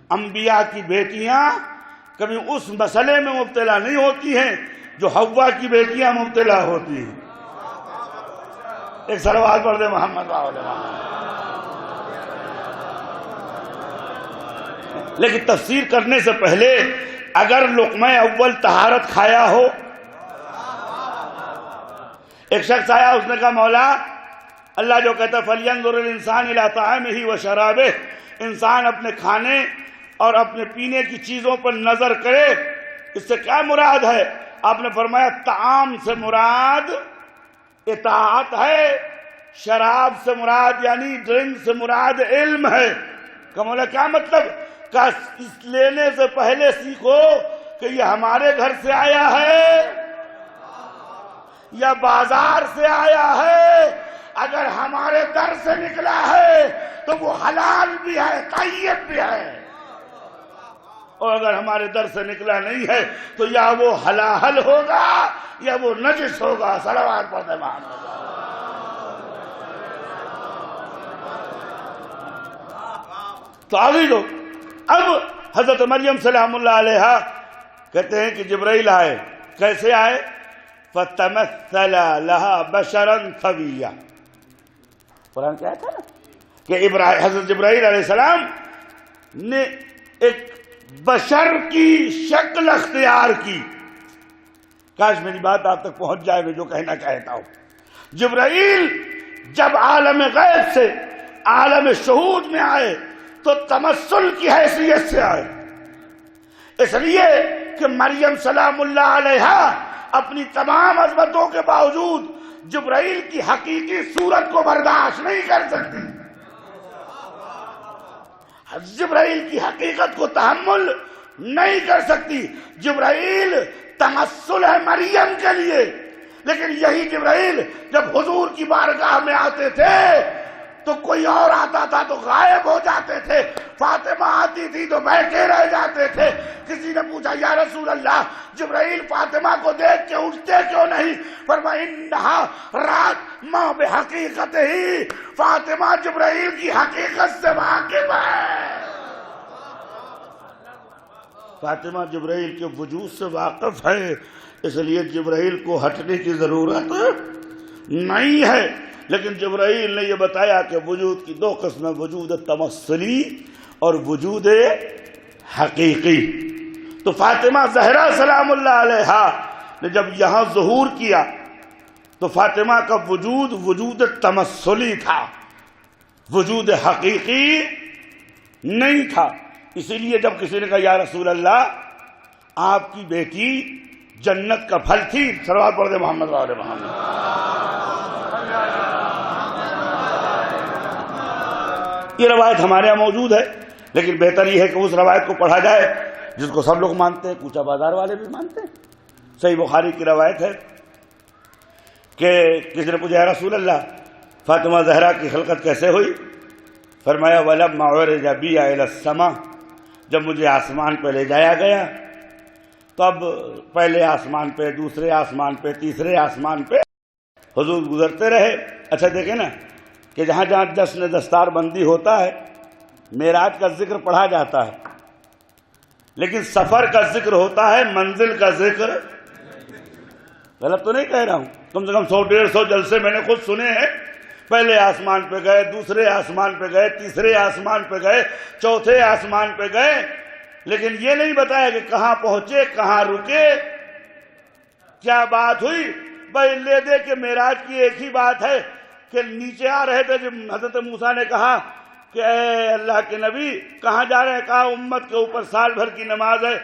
انبیاء کی بیٹیاں کبھی اس مسئلے میں مبتلا نہیں ہوتی ہیں جو حوا کی بیٹیاں مبتلا ہوتی ہیں۔ ایک صلوات پڑھ دے محمد علیہ محمد۔ لیکن تفسیر کرنے سے پہلے اگر لقمہ اول طہارت کھایا ہو، ایک شخص آیا، اس نے کہا مولا اللہ جو کہتا ہے فَلْيَنْظُرِ الْإِنسَانِ إِلَىٰ طَعَامِهِ وَشَرَابِهِ، انسان اپنے کھانے اور اپنے پینے کی چیزوں پر نظر کرے، اس سے کیا مراد ہے؟ آپ نے فرمایا طعام سے مراد اطاعت ہے، شراب سے مراد یعنی ڈرنک سے مراد علم ہے۔ کہ مولا کیا مطلب؟ کہ اس لینے سے پہلے سیکھو کہ یہ ہمارے گھر سے آیا ہے یا بازار سے آیا ہے، اگر ہمارے در سے نکلا ہے تو وہ حلال بھی ہے، طیب بھی ہے، اور اگر ہمارے در سے نکلا نہیں ہے تو یا وہ حلال ہوگا یا وہ نجس ہوگا۔ صلوات پڑھتے محمد۔ تو آگے لوگ اب حضرت مریم سلام اللہ علیہ کہتے ہیں کہ جبرائیل آئے، کیسے آئے؟ فَتَمَثَّلَ لَهَا بَشَرًا سَوِيًّا، قرآن کیا تھا نا کہ حضرت جبرائیل علیہ السلام نے ایک بشر کی شکل اختیار کی۔ کاش میری بات آپ تک پہنچ جائے، میں جو کہنا چاہتا ہوں، جبرائیل جب عالم غیب سے عالم شہود میں آئے تو تمثل کی حیثیت سے آئے، اس لیے کہ مریم سلام اللہ علیہ اپنی تمام عظمتوں کے باوجود جبرائیل کی حقیقی صورت کو برداشت نہیں کر سکتی، جبرائیل کی حقیقت کو تحمل نہیں کر سکتی۔ جبرائیل تمثل ہے مریم کے لیے، لیکن یہی جبرائیل جب حضور کی بارگاہ میں آتے تھے تو کوئی اور آتا تھا تو غائب ہو جاتے تھے، فاطمہ آتی تھی تو بیٹھے رہ جاتے تھے۔ کسی نے پوچھا یا رسول اللہ جبرائیل فاطمہ کو دیکھ کے اٹھتے کیوں نہیں؟ فرمایا انہا رات ما بحقیقت ہی، فاطمہ جبرائیل کی حقیقت سے واقف ہے، فاطمہ جبرائیل کے وجود سے واقف ہے، اس لیے جبرائیل کو ہٹنے کی ضرورت نہیں ہے۔ لیکن جبرائیل نے یہ بتایا کہ وجود کی دو قسمیں، وجود تمثلی اور وجود حقیقی۔ تو فاطمہ زہرا سلام اللہ علیہ نے جب یہاں ظہور کیا تو فاطمہ کا وجود وجود تمثلی تھا، وجود حقیقی نہیں تھا۔ اسی لیے جب کسی نے کہا یا رسول اللہ آپ کی بیٹی جنت کا پھل تھی، صلوات پڑھ دے محمد علیہ محمد۔ یہ روایت ہمارے یہاں موجود ہے، لیکن بہتر یہ ہے کہ اس روایت کو پڑھا جائے جس کو سب لوگ مانتے ہیں، کوچہ بازار والے بھی مانتے ہیں۔ صحیح بخاری کی روایت ہے کہ کسی نے پوچھا یا رسول اللہ فاطمہ زہرا کی خلقت کیسے ہوئی؟ فرمایا وَلَمَّا عُرِجَ بِي إِلَى السَّمَاءِ، جب مجھے آسمان پہ لے جایا گیا تو اب پہلے آسمان پہ، دوسرے آسمان پہ، تیسرے آسمان پہ حضور گزرتے رہے۔ اچھا دیکھیں نا کہ جہاں جہاں جشن دستار بندی ہوتا ہے معراج کا ذکر پڑھا جاتا ہے، لیکن سفر کا ذکر ہوتا ہے، منزل کا ذکر۔ غلط تو نہیں کہہ رہا ہوں، کم سے کم 100-150 جلسے میں نے خود سنے ہیں، پہلے آسمان پہ گئے، دوسرے آسمان پہ گئے، تیسرے آسمان پہ گئے، چوتھے آسمان پہ گئے، لیکن یہ نہیں بتایا کہ کہاں پہنچے، کہاں رکے، کیا بات ہوئی۔ بھائی لے دے کہ معراج کی ایک ہی بات ہے کہ نیچے آ رہے تھے، جب حضرت موسیٰ نے کہا کہ اے اللہ کے نبی کہاں جا رہے ہیں، کہا امت کے اوپر سال بھر کی نماز ہے،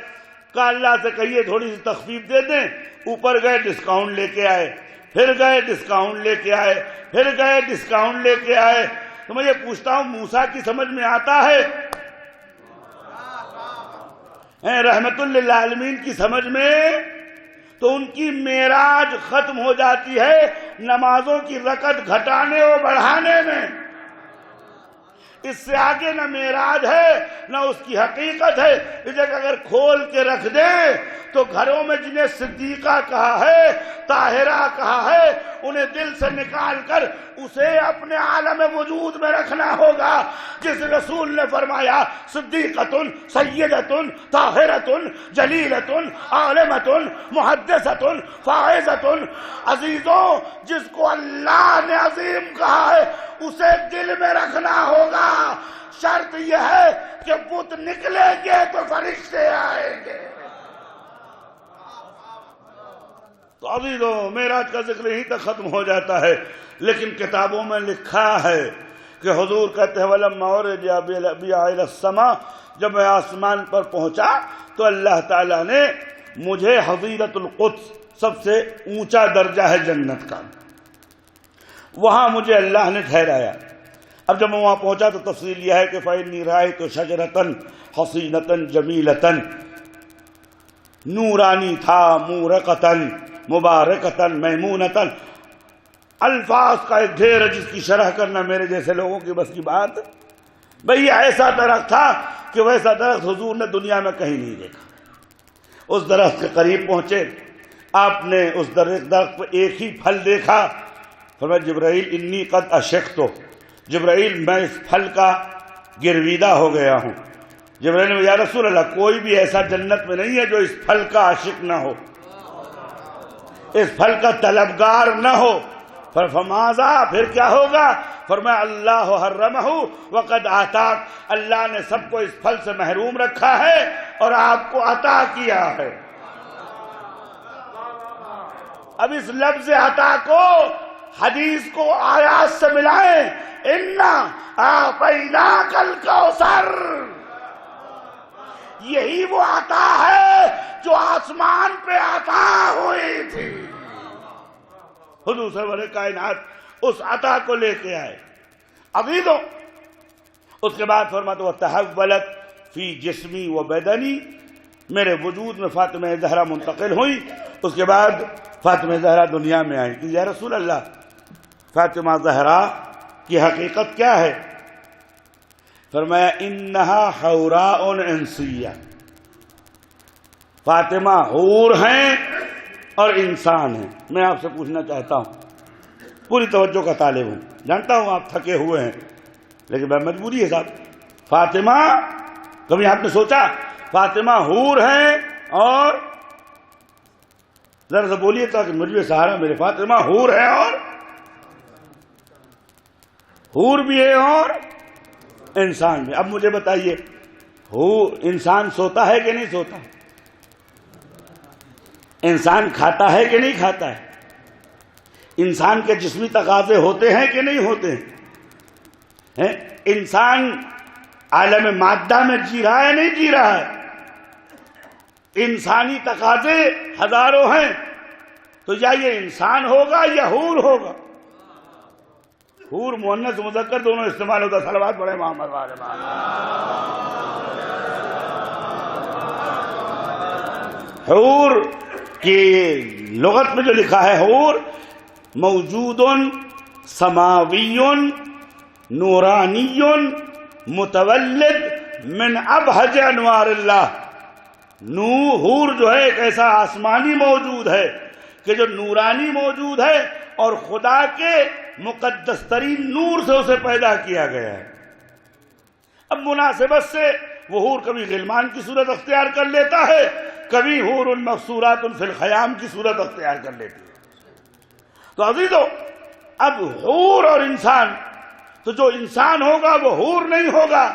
کہا اللہ سے کہیے تھوڑی سی تخفیف دے دیں، اوپر گئے ڈسکاؤنٹ لے کے آئے، پھر گئے ڈسکاؤنٹ لے کے آئے، پھر گئے ڈسکاؤنٹ لے کے آئے۔ تو میں یہ پوچھتا ہوں موسیٰ کی سمجھ میں آتا ہے؟ رحمت للعالمین کی سمجھ میں؟ تو ان کی معراج ختم ہو جاتی ہے نمازوں کی رکعت گھٹانے اور بڑھانے میں۔ اس سے آگے نہ معراج ہے نہ اس کی حقیقت ہے۔ اس جگہ اگر کھول کے رکھ دیں تو گھروں میں جنہیں صدیقہ کہا ہے، طاہرہ کہا ہے، انہیں دل سے نکال کر اسے اپنے عالم وجود میں رکھنا ہوگا، جس رسول نے فرمایا صدیقۃ سیدۃ طاہرۃ جلیلۃ عالمۃ محدثۃ فائزۃ۔ عزیزوں، جس کو اللہ نے عظیم کہا ہے اسے دل میں رکھنا ہوگا۔ شرط یہ ہے کہ بت نکلیں گے تو فرشتے آئیں گے۔ تو عزیزوں، معراج کا ذکر یہیں تک ختم ہو جاتا ہے، لیکن کتابوں میں لکھا ہے کہ حضور کہتے ہیں وَلَمَّا عُرِجَ بِي إِلَى السَّمَاءِ، جب میں آسمان پر پہنچا تو اللہ تعالیٰ نے مجھے حضیرۃ القدس، سب سے اونچا درجہ ہے جنت کا، وہاں مجھے اللہ نے ٹھہرایا۔ اب جب میں وہاں پہنچا تو تفصیل یہ ہے کہ فَإِنِّي رَأَيْتُ شَجَرَةً حَصِينَةً جَمِيلَةً، نورانی تھا، مورقتاً مبارکتاً میمونتاً، الفاظ کا ایک ڈھیر ہے جس کی شرح کرنا میرے جیسے لوگوں کی بس کی بات۔ بھئی ایسا درخت تھا کہ ویسا درخت حضور نے دنیا میں کہیں نہیں دیکھا۔ اس درخت کے قریب پہنچے، آپ نے اس درخت پہ ایک ہی پھل دیکھا، فرمایا جبرائیل انی قد اشقت، جبرائیل میں اس پھل کا گرویدہ ہو گیا ہوں۔ جبرائیل نے یا رسول اللہ کوئی بھی ایسا جنت میں نہیں ہے جو اس پھل کا عاشق نہ ہو، اس پھل کا طلبگار نہ ہو۔ فماذا، پھر کیا ہوگا؟ فرمایا اللہ حرمہ وقد آتاک، اللہ نے سب کو اس پھل سے محروم رکھا ہے اور آپ کو عطا کیا ہے۔ اب اس لفظ عطا کو حدیث کو آیات سے ملائیں، انا اعطیناک الکوثر، یہی وہ عطا ہے جو آسمان پہ عطا ہوئی تھی۔ حضور سرور کائنات اس عطا کو لے کے آئے۔ عزیزوں، اس کے بعد فرماتے وتحولت فی جسمی و بدنی، میرے وجود میں فاطمہ زہرا منتقل ہوئی۔ اس کے بعد فاطمہ زہرا دنیا میں آئی کہ یا رسول اللہ فاطمہ زہرا کی حقیقت کیا ہے؟ فرمایا انہا حوراء انسیہ، فاطمہ حور ہیں اور انسان ہیں۔ میں آپ سے پوچھنا چاہتا ہوں، پوری توجہ کا طالب ہوں، جانتا ہوں آپ تھکے ہوئے ہیں، لیکن میں مجبوری ہے صاحب۔ فاطمہ، کبھی آپ نے سوچا فاطمہ حور ہیں اور ذرا سے بولیے تاکہ مجھے سہارا میرے، فاطمہ حور ہے اور حور بھی ہے اور انسان بھی۔ اب مجھے بتائیے انسان سوتا ہے کہ نہیں سوتا؟ انسان کھاتا ہے کہ نہیں کھاتا ہے؟ انسان کے جسمی تقاضے ہوتے ہیں کہ نہیں ہوتے ہیں؟ انسان عالم مادہ میں جی رہا ہے نہیں جی رہا ہے؟ انسانی تقاضے ہزاروں ہیں، تو یا یہ انسان ہوگا یا حور ہوگا؟ حور مؤنث مذکر دونوں استعمال ہوتا۔ صلوات پڑھے محمد والے حور کی لغت میں جو لکھا ہے حور موجود سماوی نورانی متولد من ابہج انوار اللہ۔ حور جو ہے ایک ایسا آسمانی موجود ہے کہ جو نورانی موجود ہے اور خدا کے مقدس ترین نور سے اسے پیدا کیا گیا ہے۔ اب مناسبت سے وہ حور کبھی غلمان کی صورت اختیار کر لیتا ہے، کبھی حور مقصورات فی الخیام کی صورت اختیار کر لیتی ہے۔ تو عزیزو، اب حور اور انسان، تو جو انسان ہوگا وہ حور نہیں ہوگا۔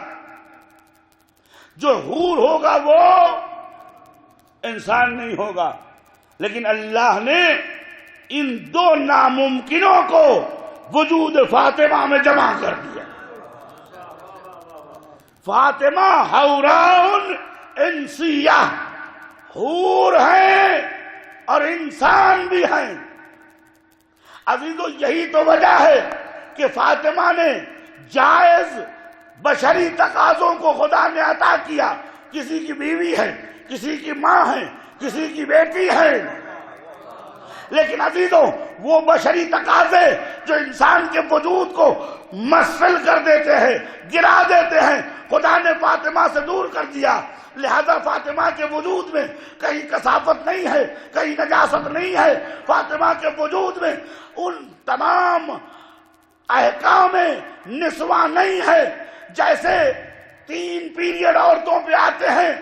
جو حور ہوگا وہ انسان نہیں ہوگا. لیکن اللہ نے ان دو ناممکنوں کو وجود فاطمہ میں جمع کر دیا. فاطمہ حوراء انسیہ، حور ہیں اور انسان بھی ہیں. عزیزو یہی تو وجہ ہے کہ فاطمہ نے جائز بشری تقاضوں کو خدا نے عطا کیا. کسی کی بیوی ہے، کسی کی ماں ہے، کسی کی بیٹی ہے. لیکن عزیزو وہ بشری تقاضے جو انسان کے وجود کو مسل کر دیتے ہیں، گرا دیتے ہیں، خدا نے فاطمہ سے دور کر دیا. لہذا فاطمہ کے وجود میں کہیں کثافت نہیں ہے، کہیں نجاست نہیں ہے. فاطمہ کے وجود میں ان تمام احکام نسواں نہیں ہے جیسے 3 پیریڈ عورتوں پہ آتے ہیں.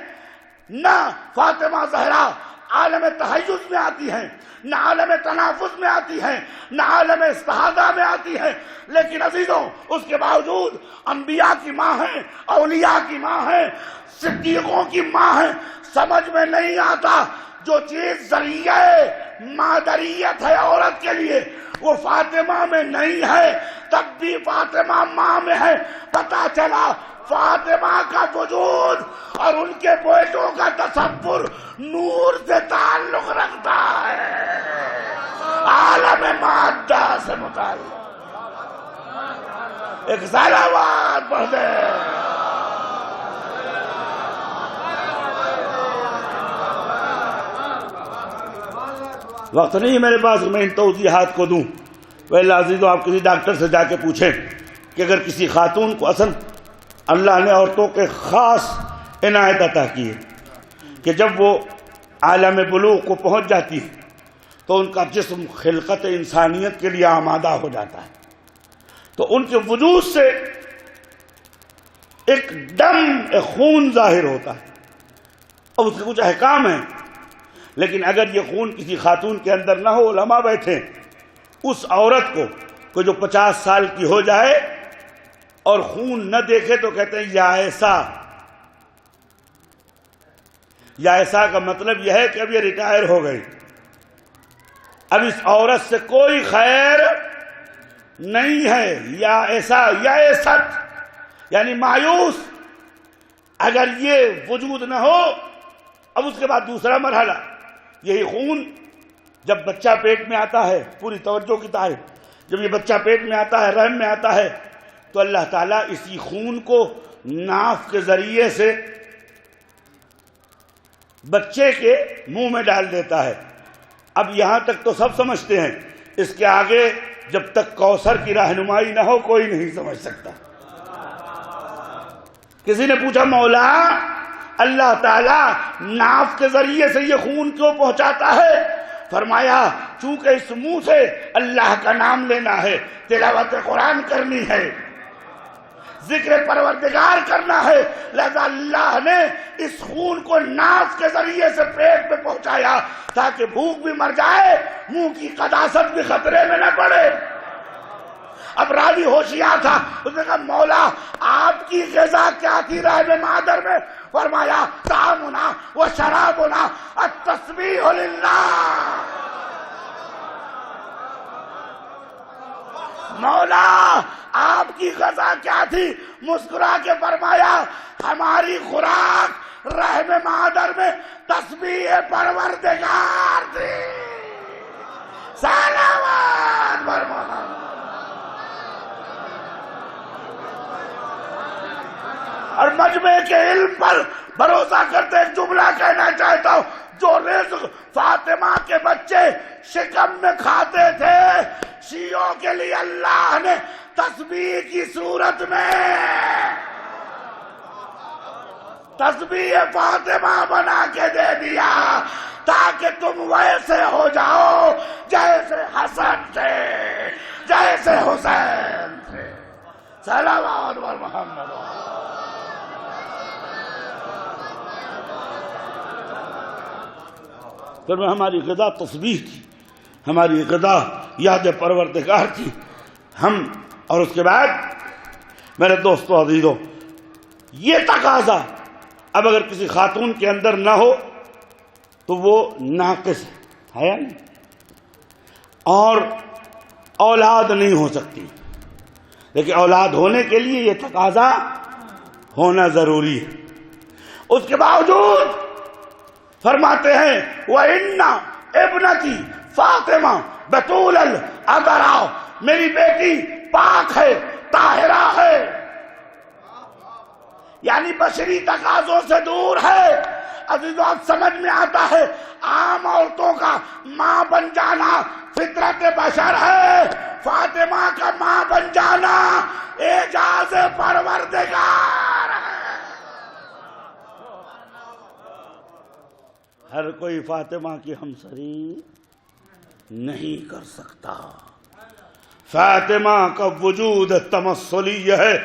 نہ فاطمہ زہرا عالم تحیز میں آتی ہیں، نہ عالم تنافس میں آتی ہیں، نہ عالم استحاضہ میں آتی ہیں. لیکن عزیزوں اس کے باوجود انبیاء کی ماں ہیں، اولیاء کی ماں ہیں، صدیقوں کی ماں ہیں. سمجھ میں نہیں آتا جو چیز ذریعہ مادریت ہے عورت کے لیے وہ فاطمہ میں نہیں ہے، تب بھی فاطمہ ماں میں ہے. پتہ چلا فاطمہ کا وجود اور ان کے بیٹوں کا تصور نور سے تعلق رکھتا ہے، عالم مادہ سے متعلق. ایک صلوات پڑھ دے. وقت نہیں میرے پاس میں ان توضیحات کو دوں. پہلے عزیزو آپ کسی ڈاکٹر سے جا کے پوچھیں کہ اگر کسی خاتون کو اصل اللہ نے عورتوں کے خاص عنایت عطا کی ہے کہ جب وہ عالم بلوغ کو پہنچ جاتی ہے تو ان کا جسم خلقت انسانیت کے لیے آمادہ ہو جاتا ہے، تو ان کے وجود سے ایک دم ایک خون ظاہر ہوتا ہے اور اس کے کچھ احکام ہیں. لیکن اگر یہ خون کسی خاتون کے اندر نہ ہو، علماء بیٹھے اس عورت کو جو 50 سال کی ہو جائے اور خون نہ دیکھے تو کہتے ہیں یائسا کا مطلب یہ ہے کہ اب یہ ریٹائر ہو گئی، اب اس عورت سے کوئی خیر نہیں ہے. یائست یعنی مایوس. اگر یہ وجود نہ ہو اب اس کے بعد دوسرا مرحلہ یہی خون جب بچہ پیٹ میں آتا ہے، پوری توجہ کی طرف، جب یہ بچہ پیٹ میں آتا ہے، رحم میں آتا ہے، تو اللہ تعالیٰ اسی خون کو ناف کے ذریعے سے بچے کے منہ میں ڈال دیتا ہے. اب یہاں تک تو سب سمجھتے ہیں، اس کے آگے جب تک کوثر کی رہنمائی نہ ہو کوئی نہیں سمجھ سکتا. کسی نے پوچھا مولا اللہ تعالیٰ ناف کے ذریعے سے یہ خون کیوں پہنچاتا ہے؟ فرمایا چونکہ اس منہ سے اللہ کا نام لینا ہے، تلاوت قرآن کرنی ہے، ذکر پروردگار کرنا ہے، لہذا اللہ نے اس خون کو ناف کے ذریعے سے پیٹ میں پہنچایا تاکہ بھوک بھی مر جائے، منہ کی قداست بھی خطرے میں نہ پڑے. اب راوی ہوشیار تھا، اس نے کہا مولا آپ کی غذا کیا تھی رحم مادر میں؟ فرمایا طعامنا و شرابنا التسبیح للہ. مولا آپ کی غذا کیا تھی؟ مسکرا کے فرمایا ہماری خوراک رحم مادر میں تسبیح پروردگار تھی. صلوات بر محمد. اور مجمع کے علم پر بھروسہ کرتے ایک جملہ کہنا چاہتا ہوں، جو رزق فاطمہ کے بچے شکم میں کھاتے تھے شیعوں کے لیے اللہ نے تسبیح کی صورت میں تسبیح فاطمہ بنا کے دے دیا تاکہ تم ویسے ہو جاؤ جیسے حسن تھے، جیسے حسین تھے. صلوات بر محمد. پھر میں ہماری غذا تسبیح تھی، ہماری غذا یاد پروردگار تھی. ہم اور اس کے بعد میرے دوستو عزیزو یہ تقاضا اب اگر کسی خاتون کے اندر نہ ہو تو وہ ناقص ہے یا نہیں، اور اولاد نہیں ہو سکتی، لیکن اولاد ہونے کے لیے یہ تقاضا ہونا ضروری ہے۔ اس کے باوجود فرماتے ہیں وَإِنَّ ابنتی فاطمہ بطول العذراء، میری بیٹی پاک ہے، طاہرہ ہے، یعنی بشری تقاضوں سے دور ہے۔ عزیزو اب سمجھ میں آتا ہے عام عورتوں کا ماں بن جانا فطرت بشر ہے، فاطمہ کا ماں بن جانا اعجاز پروردگار ہے۔ ہر کوئی فاطمہ کی ہمسری نہیں کر سکتا۔ فاطمہ کا وجود تمثلی ہے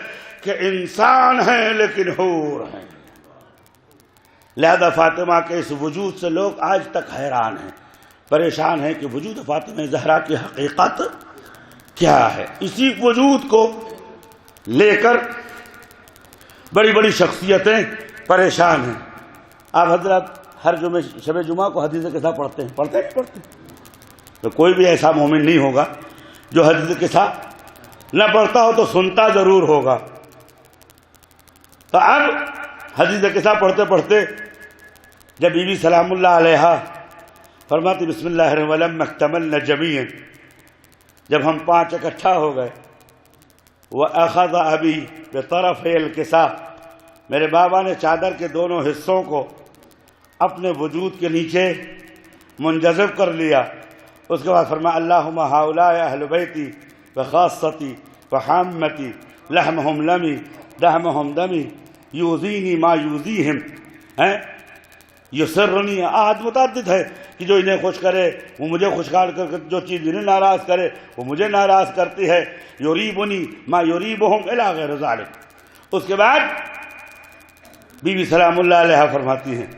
کہ انسان ہے لیکن حور ہے، لہذا فاطمہ کے اس وجود سے لوگ آج تک حیران ہیں، پریشان ہیں کہ وجود فاطمہ زہرا کی حقیقت کیا ہے۔ اسی وجود کو لے کر بڑی بڑی شخصیتیں پریشان ہیں۔ آپ حضرات ہر شب جمعہ کو حدیث کے ساتھ پڑھتے ہیں تو کوئی بھی ایسا مومن نہیں ہوگا جو حدیث کے ساتھ نہ پڑھتا ہو تو سنتا ضرور ہوگا۔ تو اب حدیث کے ساتھ پڑھتے پڑھتے جب بی بی سلام اللہ علیہا فرماتی بسم اللہ الرحمن الرحیم اکتملنا جمیعا، جب ہم 5 اکٹھا ہو گئے، وَأَخَذَ أَبِي بِطَرَفَيِ الْكِسَاءِ، میرے بابا نے چادر کے دونوں حصوں کو اپنے وجود کے نیچے منجذب کر لیا۔ اس کے بعد فرمایا اللہم ہؤلاء اہل بیتی وخاصتی وحامتی لحمہم لمی دہمہم دمی یوزینی ما یوزیہم، یسرنی، آیت متعدد ہے کہ جو انہیں خوش کرے وہ مجھے خوشحال کر، جو چیز انہیں ناراض کرے وہ مجھے ناراض کرتی ہے، یریبنی ما یریبہم الی غیر ذالک۔ اس کے بعد بی بی سلام اللہ علیہ فرماتی ہیں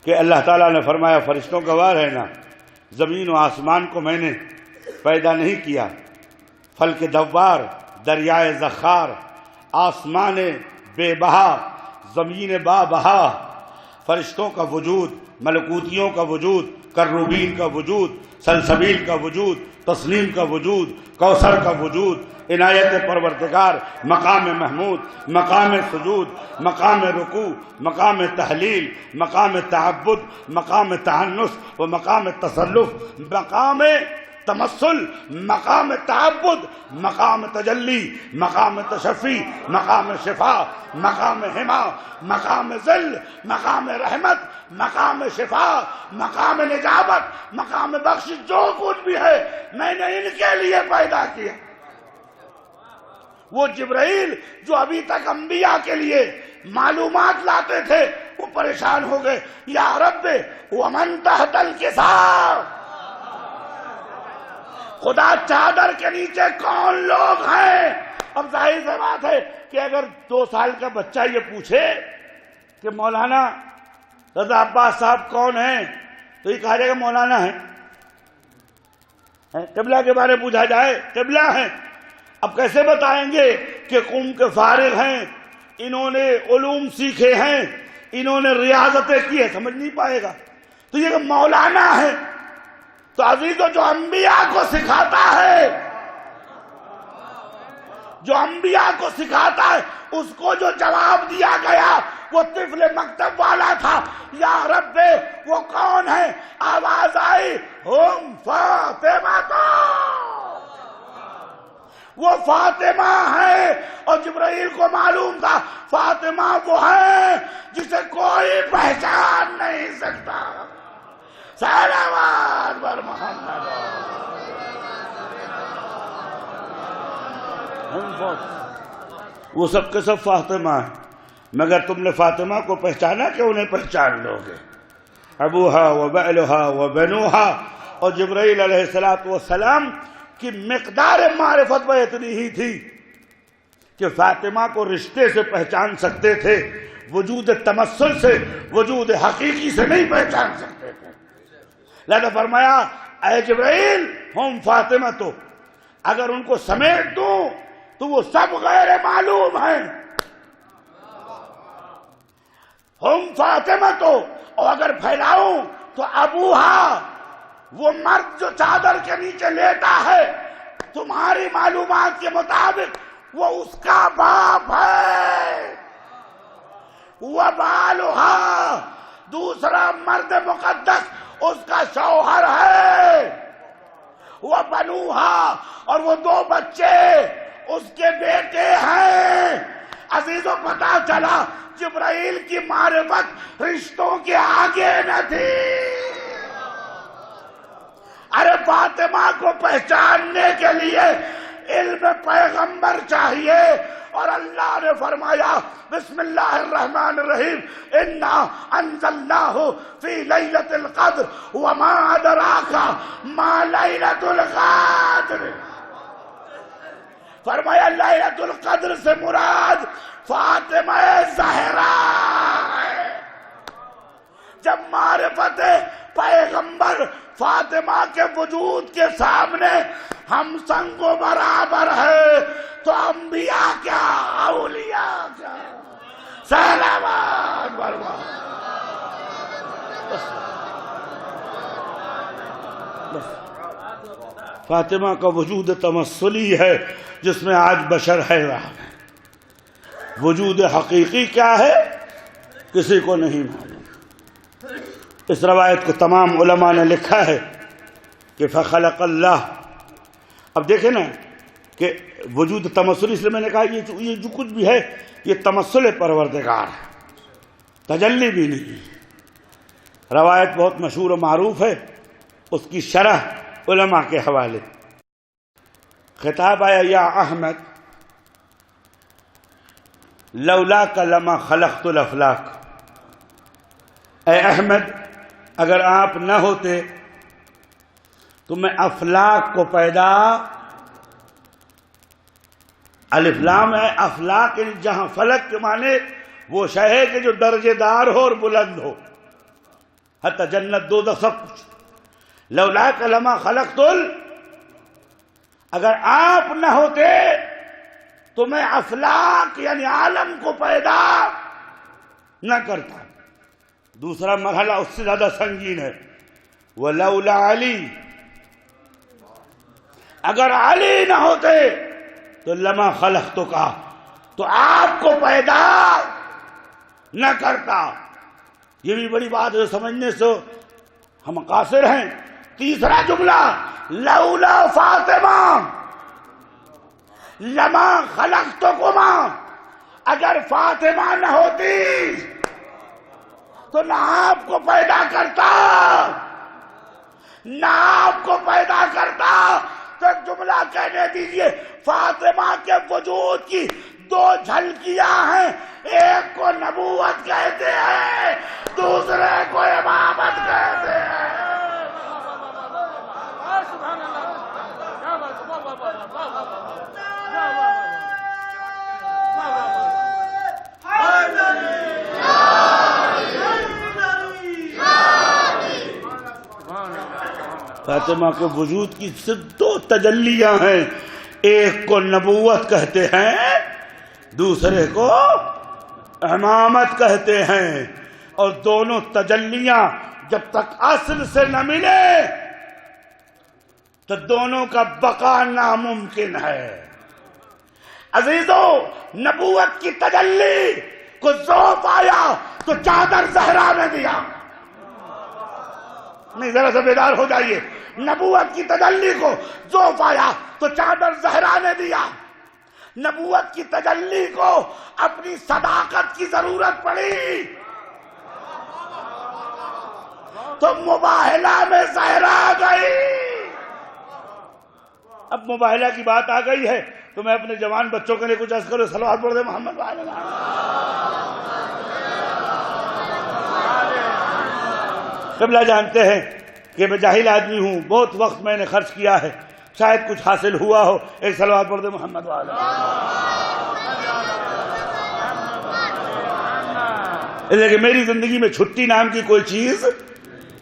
کہ اللہ تعالیٰ نے فرمایا فرشتوں گواہ رہنا، زمین و آسمان کو میں نے پیدا نہیں کیا، فلک دوار، دریائے زخار، آسمان بے بہا، زمین با بہا، فرشتوں کا وجود، ملکوتیوں کا وجود، کروبین کا وجود، سلسبیل کا وجود، تسلیم کا وجود، کوثر کا وجود، عنایت پروردگار، مقام محمود، مقام سجود، مقام رکوع، مقام تحلیل، مقام تعبد، مقام تعنس و مقام تصلف، مقام تمثل، مقام تعبد، مقام تجلی، مقام تشفی، مقام شفا، مقام حما، مقام ذل، مقام رحمت، مقام شفا، مقام نجابت، مقام بخش، جو کچھ بھی ہے میں نے ان کے لیے پیدا کیا۔ وہ جبرائیل جو ابھی تک انبیاء کے لیے معلومات لاتے تھے وہ پریشان ہو گئے، یا رب ومن تحت الکساء، خدا چادر کے نیچے کون لوگ ہیں؟ اب ظاہر سی بات ہے کہ اگر 2 سال کا بچہ یہ پوچھے کہ مولانا رضا عباس صاحب کون ہیں تو یہ کہا جائے گا مولانا ہیں۔ قبلہ کے بارے پوچھا جائے قبلہ ہیں۔ اب کیسے بتائیں گے کہ قوم کے فارغ ہیں، انہوں نے علوم سیکھے ہیں، انہوں نے ریاضتیں کی ہے، سمجھ نہیں پائے گا۔ تو یہ کہ مولانا ہے، تو عزیزو جو انبیاء کو سکھاتا ہے، جو انبیاء کو سکھاتا ہے، اس کو جو جواب دیا گیا وہ طفل مکتب والا تھا، یا رب وہ کون ہے؟ آواز آئی ہم فاطمہ، وہ فاطمہ ہے، اور جبرائیل کو معلوم تھا فاطمہ وہ ہے جسے کوئی پہچان نہیں سکتا۔ صلوات بر محمد۔ وہ سب کے سب فاطمہ ہیں، مگر تم نے فاطمہ کو پہچانا کہ انہیں پہچان لو گے؟ ابوہا و بعلہا و بنوہا، اور جبرائیل علیہ السلام کی مقدار معرفت میں اتنی ہی تھی کہ فاطمہ کو رشتے سے پہچان سکتے تھے، وجود تمثل سے، وجود حقیقی سے نہیں پہچان سکتے تھے۔ لہذا فرمایا اے جبرائیل ہم فاطمہ، تو اگر ان کو سمیٹ دوں تو وہ سب غیر معلوم ہیں۔ ہم فاطمہ تو، اور اگر پھیلاؤں تو ابوہا، وہ مرد جو چادر کے نیچے لیٹا ہے تمہاری معلومات کے مطابق وہ اس کا باپ ہے، وہ بالوہا، دوسرا مرد مقدس اس کا شوہر ہے، وہ بنوہا، اور وہ 2 بچے اس کے بیٹے ہیں۔ عزیزوں پتہ چلا جبرائیل کی معرفت رشتوں کے آگے نہ تھی۔ ارے فاطمہ کو پہچاننے کے لیے علم پیغمبر چاہیے، اور اللہ نے فرمایا بسم اللہ الرحمن الرحیم انا انزلناہ فی لیلۃ القدر وما ادراک ما لیلۃ القدر۔ فرمایا لیلۃ القدر سے مراد فاطمہ زہرا ہے۔ جب معرفت پیغمبر فاطمہ کے وجود کے سامنے ہم سنگ و برابر ہے تو انبیاء کیا، اولیاء کیا، سلامات برباد۔ فاطمہ کا وجود تمثلی ہے جس میں آج بشر حیران ہے۔ وجود حقیقی کیا ہے کسی کو نہیں معلوم۔ اس روایت کو تمام علماء نے لکھا ہے کہ فخلق اللہ۔ اب دیکھیں نا کہ وجود تمثلی، اس لیے میں نے کہا یہ جو کچھ بھی ہے یہ تمثل پروردگار ہے، تجلی بھی نہیں۔ روایت بہت مشہور و معروف ہے، اس کی شرح علماء کے حوالے۔ خطاب آیا یا احمد لولاک لما خلقت الافلاک، اے احمد اگر آپ نہ ہوتے تو میں افلاک کو پیدا، الف لام ہے افلاک، جہاں فلک کے معنی وہ شے ہے کہ جو درجے دار ہو اور بلند ہو، حتی جنت دوزخ سب کچھ۔ لولاک لما خلقت اگر آپ نہ ہوتے تو میں افلاک یعنی عالم کو پیدا نہ کرتا۔ دوسرا مرحلہ اس سے زیادہ سنگین ہے، وَلَوْلَا علی، اگر علی نہ ہوتے تو لما خلقتک، تو آپ کو پیدا نہ کرتا۔ یہ بھی بڑی بات ہے، سمجھنے سے ہم قاصر ہیں۔ تیسرا جملہ لولا فاطمہ لما خلقتکما، اگر فاطمہ نہ ہوتی تو نہ آپ کو پیدا کرتا نہ آپ کو پیدا کرتا۔ تو جملہ کہنے دیجئے، فاطمہ کے وجود کی 2 جھلکیاں ہیں، ایک کو نبوت کہتے ہیں، دوسرے کو امامت کہتے ہیں۔ فاطمہ کے وجود کی صرف 2 تجلیاں ہیں، ایک کو نبوت کہتے ہیں، دوسرے کو امامت کہتے ہیں، اور دونوں تجلیاں جب تک اصل سے نہ ملے تو دونوں کا بقا ناممکن ہے۔ عزیزو، نبوت کی تجلی کو ذوق آیا تو چادر زہرا نے دیا۔ نہیں، ذرا سا بیدار ہو جائیے۔ نبوت کی تجلی کو ذوق آیا تو چادر زہرا نے دیا۔ نبوت کی تجلی کو اپنی صداقت کی ضرورت پڑی تو مباہلہ میں زہرا گئی۔ اب مباہلہ کی بات آ گئی ہے تو میں اپنے جوان بچوں کے لیے کچھ عرض کروں۔ صلوات پڑھ دیں محمد وعلی قبلہ۔ جانتے ہیں کہ میں جاہل آدمی ہوں، بہت وقت میں نے خرچ کیا ہے، شاید کچھ حاصل ہوا ہو۔ ایک صلوات پڑھ دیں محمد وعلی۔ اس لیے کہ میری زندگی میں چھٹی نام کی کوئی چیز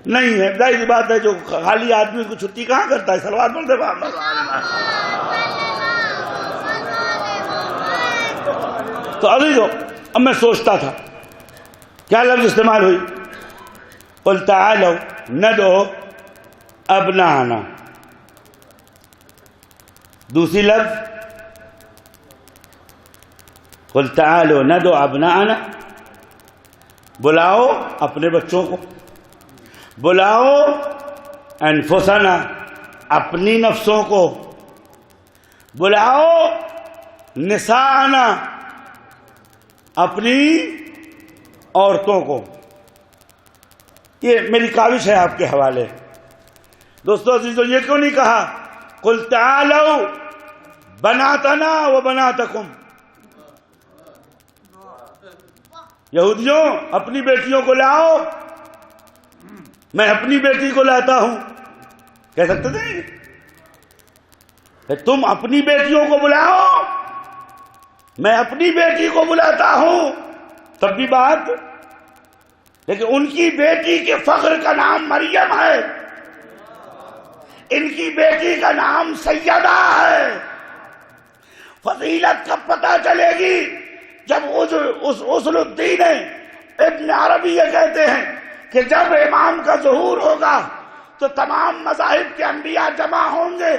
نہیں ہے۔ ظاہر سی بات ہے جو خالی آدمی اس کو چھٹی کہاں کرتا ہے۔ صلوات پڑھ دیں محمد وعلی۔ تو عزیزو، اب میں سوچتا تھا کیا لفظ استعمال ہوئی؟ قل تعالوا ندعو ابناءنا. دوسری لفظ قل تعالوا ندعو ابناءنا، بلاؤ اپنے بچوں کو، بلاؤ انفسنا اپنی نفسوں کو، بلاؤ نساءنا اپنی عورتوں کو. یہ میری کاوش ہے آپ کے حوالے. دوستو عزیزو، یہ کیوں نہیں کہا قل تعالوا بناتنا و بناتکم؟ یہودیوں اپنی بیٹیوں کو لاؤ، میں اپنی بیٹی کو لاتا ہوں، کہہ سکتے تھے کہ تم اپنی بیٹیوں کو بلاؤ، میں اپنی بیٹی کو بلاتا ہوں، تب بھی بات. لیکن ان کی بیٹی کے فخر کا نام مریم ہے، ان کی بیٹی کا نام سیدہ ہے. فضیلت کب پتہ چلے گی؟ جب اس اصل الدین ابن عربی یہ کہتے ہیں کہ جب امام کا ظہور ہوگا تو تمام مذاہب کے انبیاء جمع ہوں گے،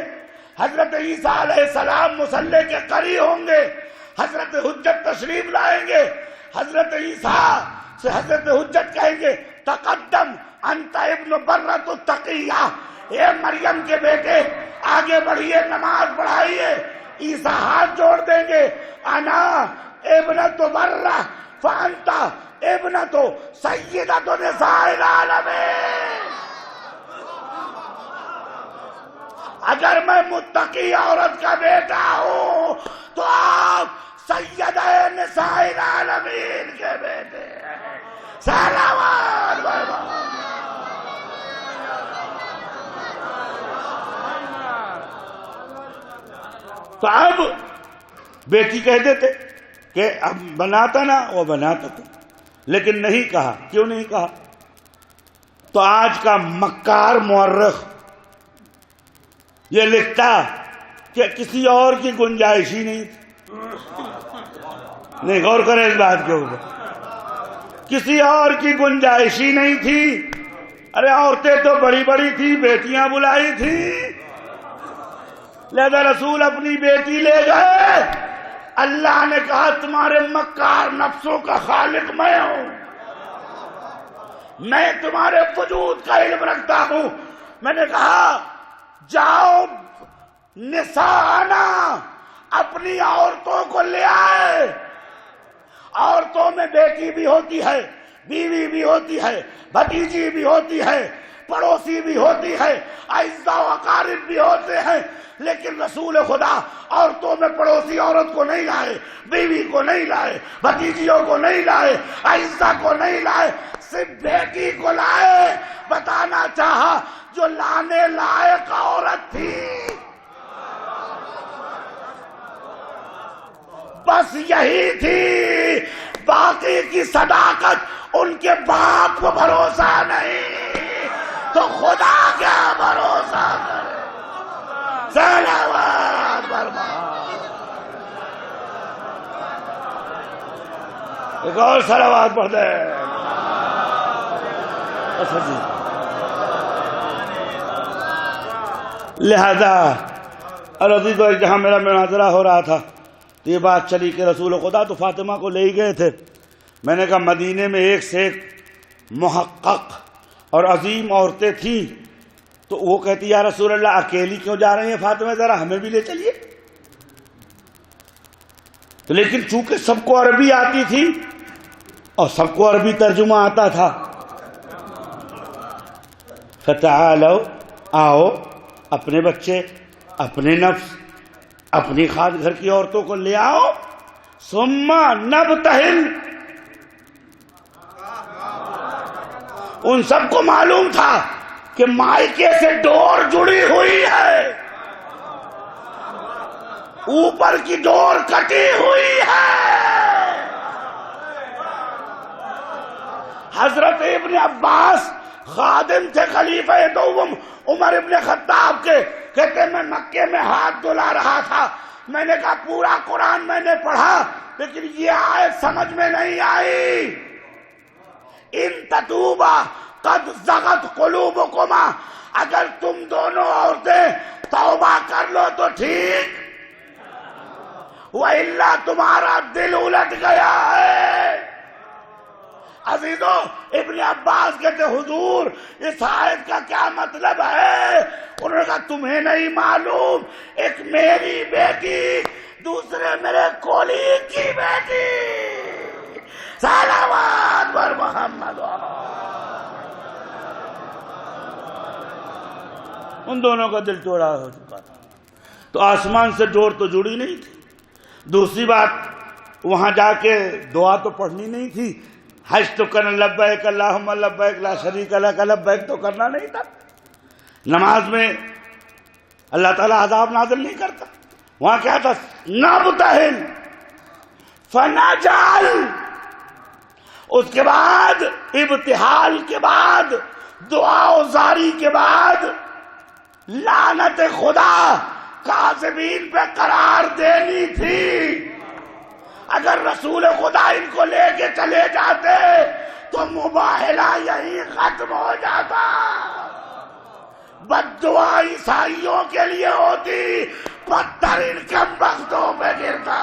حضرت عیسیٰ علیہ السلام مصلی کے قری ہوں گے، حضرت حجت تشریف لائیں گے، حضرت عیسیٰ سے حضرت حجت کہیں گے تقدم انت ابن برۃ التقیہ، اے مریم کے بیٹے آگے بڑھیے، نماز پڑھائیے. عیسیٰ ہاتھ جوڑ دیں گے، انا ابنۃ برہ فانت ابنۃ سیدۃ نساء العالمین. اگر میں متقی عورت کا بیٹا ہوں تو آپ سیدہ نساء العالمین کے بیٹے ہیں. صلوات برباد. تو اب بیٹی کہہ دیتے کہ اب بناتا نا وہ بناتا تھا، لیکن نہیں کہا. کیوں نہیں کہا؟ تو آج کا مکار مورخ یہ لکھتا کہ کسی اور کی گنجائش ہی نہیں تھی. نہیں، غور کریں اس بات کے اوپر، کسی اور کی گنجائش ہی نہیں تھی. ارے عورتیں تو بڑی بڑی تھی، بیٹیاں بلائی تھی، لہذا رسول اپنی بیٹی لے گئے. اللہ نے کہا تمہارے مکار نفسوں کا خالق میں ہوں، میں تمہارے وجود کا علم رکھتا ہوں. میں نے کہا جاؤ نساءنا اپنی عورتوں کو لے آئے. عورتوں میں بیٹی بھی ہوتی ہے، بیوی بھی ہوتی ہے، بھتیجی بھی ہوتی ہے، پڑوسی بھی ہوتی ہے، اعزاء و اقارب بھی ہوتے ہیں. لیکن رسول خدا عورتوں میں پڑوسی عورت کو نہیں لائے، بیوی کو نہیں لائے، بھتیجیوں کو نہیں لائے، اعزاء کو نہیں لائے، صرف بیٹی کو لائے. بتانا چاہا جو لانے لائق عورت تھی بس یہی تھی. باقی کی صداقت ان کے باپ کو بھروسہ نہیں تو خدا کیا بھروسہ کرے. صلوات برباد. ایک اور صلوات پڑھ دے. لہذا عزیز و جہاں میرا مناظرہ ہو رہا تھا تو یہ بات چلی کہ رسول خدا تو فاطمہ کو لے ہی گئے تھے. میں نے کہا مدینے میں ایک سے ایک محقق اور عظیم عورتیں تھیں، تو وہ کہتی یا رسول اللہ اکیلی کیوں جا رہی ہیں فاطمہ، ذرا ہمیں بھی لے چلیے. تو لیکن چونکہ سب کو عربی آتی تھی اور سب کو عربی ترجمہ آتا تھا، فتعالوا آؤ اپنے بچے، اپنے نفس، اپنی خاص گھر کی عورتوں کو لے آؤ. ثم نبتہل. ان سب کو معلوم تھا کہ مائکے سے ڈور جڑی ہوئی ہے، اوپر کی ڈور کٹی ہوئی ہے. حضرت ابن عباس خادم تھے خلیفہ دوم عمر ابن خطاب کے، کہتے میں مکے میں ہاتھ دھلا رہا تھا. میں نے کہا پورا قرآن میں نے پڑھا لیکن یہ آیت سمجھ میں نہیں آئی. ان تتوبا قد زغت قلوبکما، اگر تم دونوں عورتیں توبہ کر لو تو ٹھیک، وَإِلَّا تمہارا دل الٹ گیا ہے۔ عزیزو، ابن عباس کہتے حضور اس آیت کا کیا مطلب ہے؟ انہوں نے کہا تمہیں نہیں معلوم، ایک میری بیٹی دوسرے میرے کولیگ کی بیٹی، صلوات بر محمد، ان دونوں کا دل توڑا ہو چکا تھا، تو آسمان سے ڈور تو جڑی نہیں تھی۔ دوسری بات، وہاں جا کے دعا تو پڑھنی نہیں تھی، حج تو کرنا لبیک اللہم لبیک لا شریک لک لبیک تو کرنا نہیں تھا۔ نماز میں اللہ تعالیٰ عذاب نازل نہیں کرتا، وہاں کیا تھا؟ نابتہل فنجعل، اس کے بعد ابتحال کے بعد دعا و زاری کے بعد لعنت خدا کاذبین پہ قرار دینی تھی۔ اگر رسول خدا ان کو لے کے چلے جاتے تو مباہلہ یہی ختم ہو جاتا، بد دعا عیسائیوں کے لیے ہوتی، پتھر ان کم بختوں پہ گرتا۔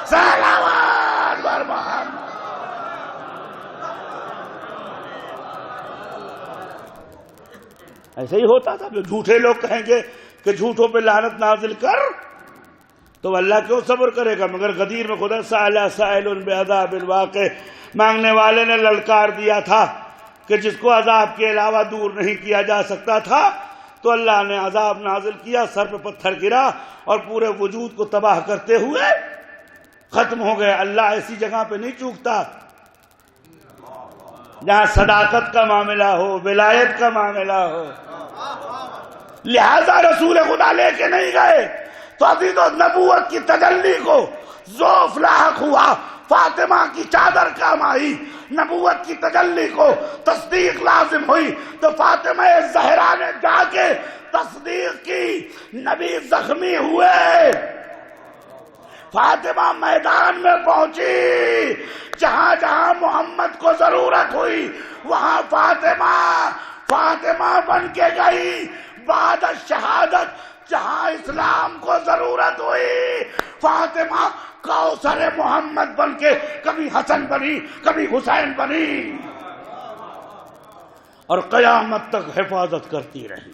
صلوات بر محمد۔ ایسے ہی ہوتا تھا، جو جھوٹے لوگ کہیں گے کہ جھوٹوں پہ لعنت نازل کر، تو اللہ کیوں صبر کرے گا؟ مگر غدیر میں خدا سأل سائل بعذاب واقع، مانگنے والے نے للکار دیا تھا کہ جس کو عذاب کے علاوہ دور نہیں کیا جا سکتا تھا، تو اللہ نے عذاب نازل کیا، سر پہ پتھر گرا اور پورے وجود کو تباہ کرتے ہوئے ختم ہو گئے۔ اللہ ایسی جگہ پہ نہیں چوکتا جہاں صداقت کا معاملہ ہو، ولایت کا معاملہ ہو، لہذا رسول خدا لے کے نہیں گئے تو ابھی تو نبوت کی تجلی کو ذوف لاحق ہوا، فاطمہ کی چادر کام آئی، نبوت کی تجلی کو تصدیق لازم ہوئی تو فاطمہ زہرا نے جا کے تصدیق کی، نبی زخمی ہوئے، فاطمہ میدان میں پہنچی، جہاں جہاں محمد کو ضرورت ہوئی وہاں فاطمہ بن کے گئی، بعد شہادت جہاں اسلام کو ضرورت ہوئی فاطمہ کوثر محمد بن کے کبھی حسن بنی کبھی حسین بنی، اور قیامت تک حفاظت کرتی رہی۔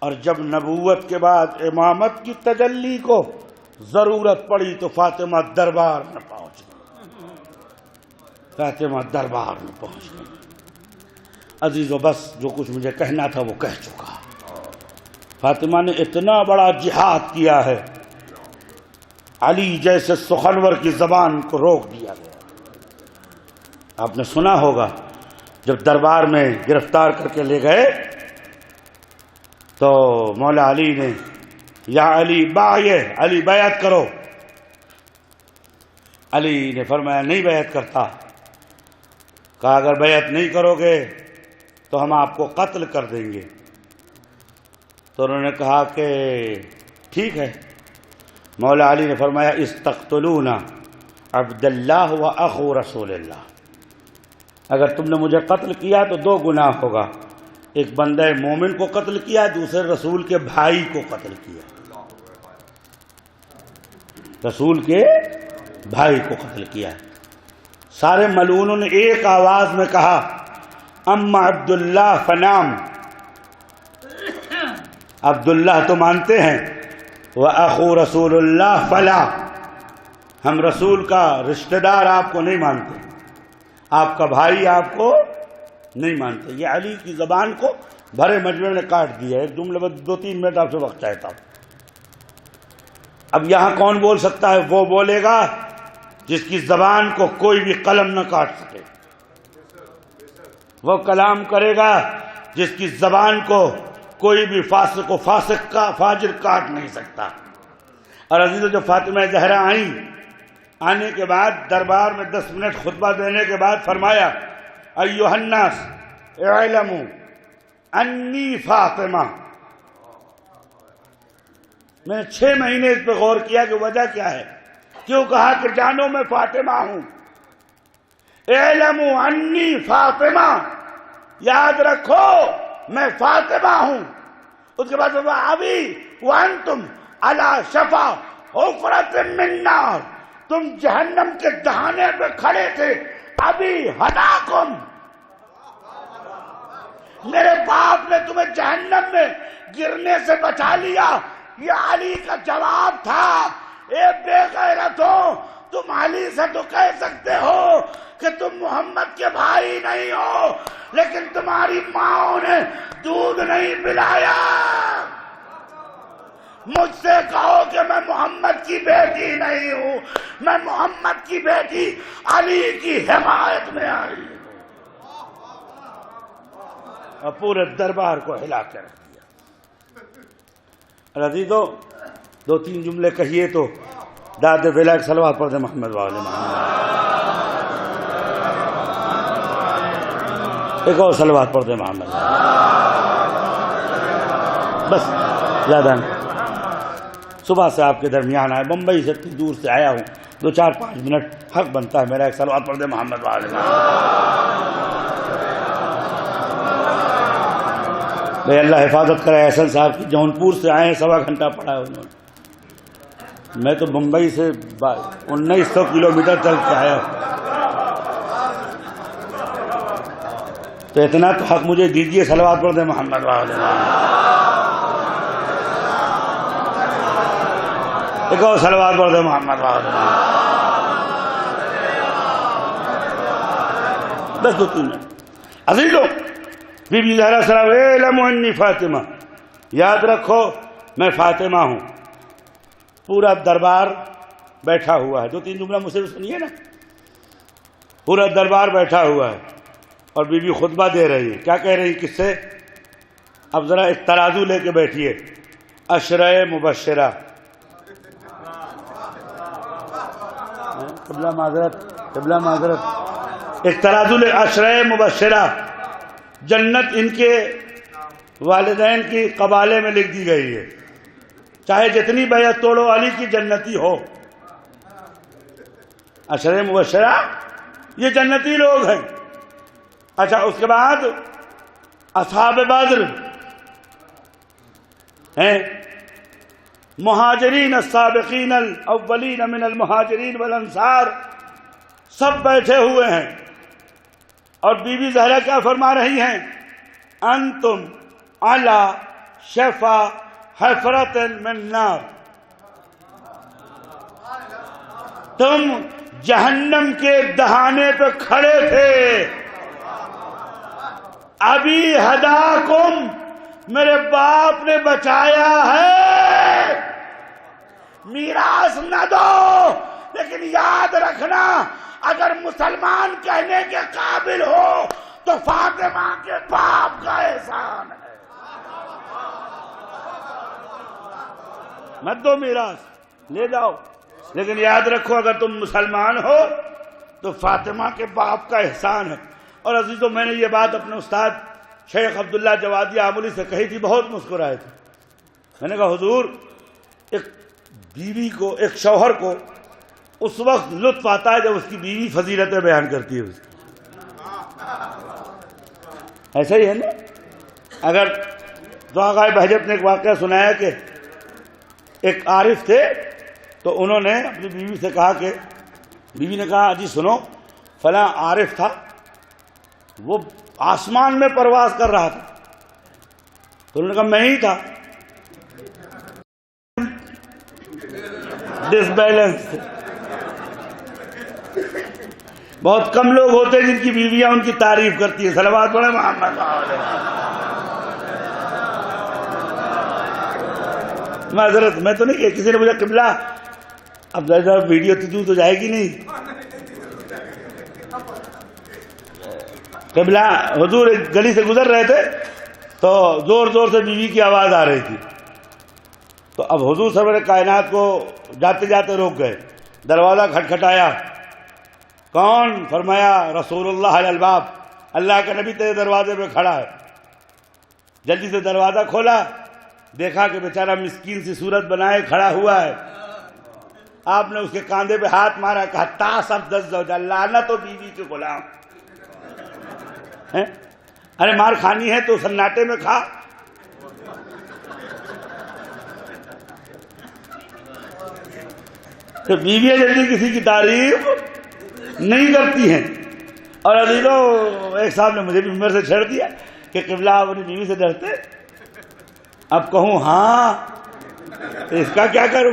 اور جب نبوت کے بعد امامت کی تجلی کو ضرورت پڑی تو فاطمہ دربار میں پہنچ گئی، فاطمہ دربار میں پہنچ گئی۔ عزیزو، بس جو کچھ مجھے کہنا تھا وہ کہہ چکا۔ فاطمہ نے اتنا بڑا جہاد کیا ہے، علی جیسے سخنور کی زبان کو روک دیا گیا۔ آپ نے سنا ہوگا جب دربار میں گرفتار کر کے لے گئے تو مولا علی نے یا علی علی بیعت کرو، علی نے فرمایا نہیں بیعت کرتا، کہا اگر بیعت نہیں کرو گے تو ہم آپ کو قتل کر دیں گے، تو انہوں نے کہا کہ ٹھیک ہے۔ مولا علی نے فرمایا استقتلون عبد اللہ و اخو رسول اللہ، اگر تم نے مجھے قتل کیا تو دو گناہ ہوگا، ایک بندہ مومن کو قتل کیا، دوسرے رسول کے بھائی کو قتل کیا، رسول کے بھائی کو قتل کیا۔ سارے ملعونوں نے ایک آواز میں کہا اما عبداللہ فنام، عبداللہ تو مانتے ہیں، وَأَخُو رسول اللہ فلا، ہم رسول کا رشتہ دار آپ کو نہیں مانتے، آپ کا بھائی آپ کو نہیں مانتے۔ یہ علی کی زبان کو بھرے مجمع نے کاٹ دیا۔ ایک جملے میں 2-3 منٹ آپ سے وقت چاہتا ہوں۔ اب یہاں کون بول سکتا ہے؟ وہ بولے گا جس کی زبان کو کوئی بھی قلم نہ کاٹ سکے، وہ کلام کرے گا جس کی زبان کو کوئی بھی فاسق و فاسق کا فاجر کاٹ نہیں سکتا۔ اور عزیزو، جو فاطمہ زہرا آئیں، آنے کے بعد دربار میں 10 منٹ خطبہ دینے کے بعد فرمایا ایھا الناس اعلموا انی فاطمہ۔ میں نے 6 مہینے اس پہ غور کیا کہ وجہ کیا ہے، کیوں کہا کہ جانو میں فاطمہ ہوں، اعلموا انی فاطمہ، یاد رکھو میں فاطمہ ہوں. اس کے بعد ابھی وانتم علی شفا حفرۃ من نار، تم جہنم کے دہانے پہ کھڑے تھے، ابھی ہداکم، میرے باپ نے تمہیں جہنم میں گرنے سے بچا لیا. یہ علی کا جواب تھا. اے بے غیرتوں، تم علی سے تو کہہ سکتے ہو کہ تم محمد کے بھائی نہیں ہو، لیکن تمہاری ماں نے دودھ نہیں پلایا. مجھ سے کہو کہ میں محمد کی بیٹی نہیں ہوں، میں محمد کی بیٹی علی کی حمایت میں آئی ہوں. اور پورے دربار کو ہلا کے رکھ دیا. عزیزو، دو تین جملے کہیے تو داد بلاک صلوات پڑھ دے محمد والے محمد. ایک اور صلوات پڑھ دے محمد. بس زیادہ نہیں. صبح سے آپ کے درمیان آئے، بمبئی سے اتنی دور سے آیا ہوں، 2-4-5 منٹ حق بنتا ہے میرا ایک صلوات پڑھ دے محمد والے محمد. بھئی اللہ حفاظت کرے احسن صاحب کی، جونپور سے آئے ہیں، 1.25 گھنٹہ پڑھا ہے انہوں نے. میں تو بمبئی سے 1900 کلومیٹر چل کے آیا ہوں. تو اتنا تو حق مجھے دیجئے، صلوات پڑھ دے محمد والے محمد. ایک اور صلوات پڑھ دے محمد والے محمد. بس 2-3 منٹ. عزیزو، بی بی زہرا سلام اعلموا انی فاطمہ، یاد رکھو میں فاطمہ ہوں. پورا دربار بیٹھا ہوا ہے. 2-3 جملہ مجھ سے سنیے نا. پورا دربار بیٹھا ہوا ہے اور بی بی خطبہ دے رہی ہے. کیا کہہ رہی کس سے؟ اب ذرا ایک ترازو لے کے بیٹھیے. عشرۂ مبشرہ، قبلہ معذرت، ایک ترازو لے. عشرۂ مبشرہ، جنت ان کے والدین کی قبالے میں لکھ دی گئی ہے. چاہے جتنی بیعت توڑو علی کی جنتی ہو. عشرۂ مبشرہ یہ جنتی لوگ ہیں. اچھا، اس کے بعد اصحاب بدر ہیں، مہاجرین السابقین الاولین من المہاجرین والانصار، سب بیٹھے ہوئے ہیں. اور بی بی زہرا کیا فرما رہی ہیں؟ انتم علی شفا حفرۃ من نار، تم جہنم کے دہانے پہ کھڑے تھے. ابھی ہداکم، میرے باپ نے بچایا ہے. میراث نہ دو، لیکن یاد رکھنا اگر مسلمان کہنے کے قابل ہو تو فاطمہ کے باپ کا احسان ہے. مت دو میراث، لے جاؤ، لیکن یاد رکھو اگر تم مسلمان ہو تو فاطمہ کے باپ کا احسان ہے. اور عزیزو، میں نے یہ بات اپنے استاد شیخ عبداللہ جوادی آملی سے کہی تھی، بہت مسکرائے تھے. میں نے کہا حضور، ایک بیوی کو، ایک شوہر کو اس وقت لطف آتا ہے جب اس کی بیوی فضیلتیں بیان کرتی ہے اس کی. ایسا ہی ہے نا. اگر دعاغائے بہجت نے ایک واقعہ سنایا کہ ایک عارف تھے، تو انہوں نے اپنی بیوی سے کہا کہ، بیوی نے کہا جی سنو، فلاں عارف تھا، وہ آسمان میں پرواز کر رہا تھا. تو انہوں نے کہا میں ہی تھا. ڈس بیلنس. بہت کم لوگ ہوتے ہیں جن کی بیویاں ان کی تعریف کرتی ہیں. صلوات پڑھیں محمد. معذرت، میں تو نہیں کہ کسی نے مجھے قبلہ، اب ویڈیو تو جائے گی نہیں. قبلہ حضور ایک گلی سے گزر رہے تھے تو زور زور سے بیوی کی آواز آ رہی تھی. تو اب حضور سرور کائنات کو جاتے جاتے روک گئے. دروازہ کھٹکھٹایا. کون؟ فرمایا رسول اللہ علی الباب، اللہ کا نبی تیرے دروازے پہ کھڑا ہے. جلدی سے دروازہ کھولا، دیکھا کہ بیچارہ مسکین سی صورت بنائے کھڑا ہوا ہے. آپ نے اس کے کاندھے پہ ہاتھ مارا، کہا تاسف دس زوجہ، لعنت ہو بیوی کے غلام. ارے مار کھانی ہے تو سناٹے میں کھا. تو بیویاں جلدی کسی کی تعریف نہیں کرتی ہیں. اور عزیزو، ایک صاحب نے مجھے بھی ممبر سے چھیڑ دیا کہ قبلہ آپ اپنی بیوی سے ڈرتے. اب کہوں ہاں تو اس کا کیا کروں،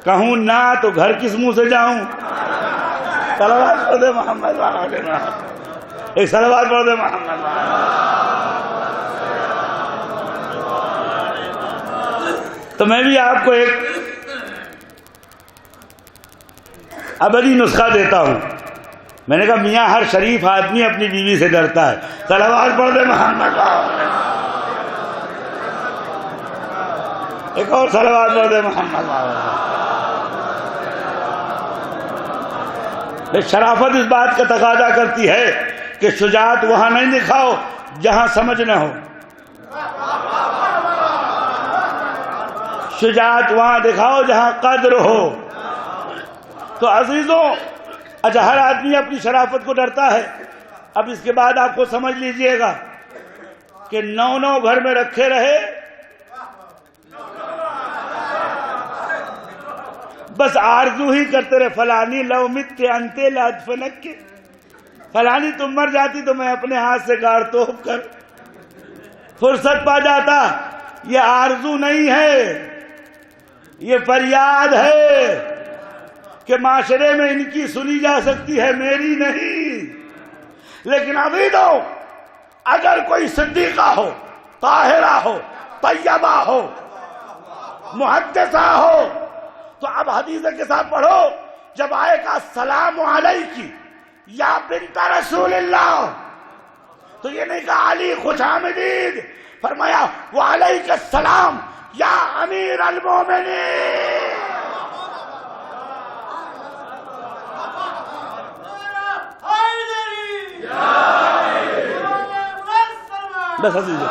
کہوں نہ تو گھر کس منہ سے جاؤں. صلوات پڑھ دے محمد وعلى محمد. ایک صلوات پڑھ دے محمد. تو میں بھی آپ کو ایک ابدی نسخہ دیتا ہوں. میں نے کہا میاں ہر شریف آدمی اپنی بیوی سے ڈرتا ہے. صلوات پڑھ دے محمد. ایک اور صلوات پڑھ دے محمد. شرافت اس بات کا تقاضا کرتی ہے کہ شجاعت وہاں نہیں دکھاؤ جہاں سمجھ نہ ہو. شجاعت وہاں دکھاؤ جہاں قدر ہو. تو عزیزوں، اچھا ہر آدمی اپنی شرافت کو ڈرتا ہے. اب اس کے بعد آپ کو سمجھ لیجئے گا کہ 9 گھر میں رکھے رہے، بس آرزو ہی کرتے رہے. فلانی لو مت کے انتے لادفنک کے، فلانی تم مر جاتی تو میں اپنے ہاتھ سے گاڑ توپ کر فرصت پا جاتا. یہ آرزو نہیں ہے، یہ فریاد ہے کہ معاشرے میں ان کی سنی جا سکتی ہے، میری نہیں. لیکن عزیزو، اگر کوئی صدیقہ ہو، طاہرہ ہو، طیبہ ہو، محدثہ ہو، تو اب حدیث کے ساتھ پڑھو. جب آئے گا السلام علیکی یا بنت رسول اللہ، تو یہ نہیں کہا علی خوش آمدید، فرمایا وعلیک السلام یا امیر المومنین. بس عزیز،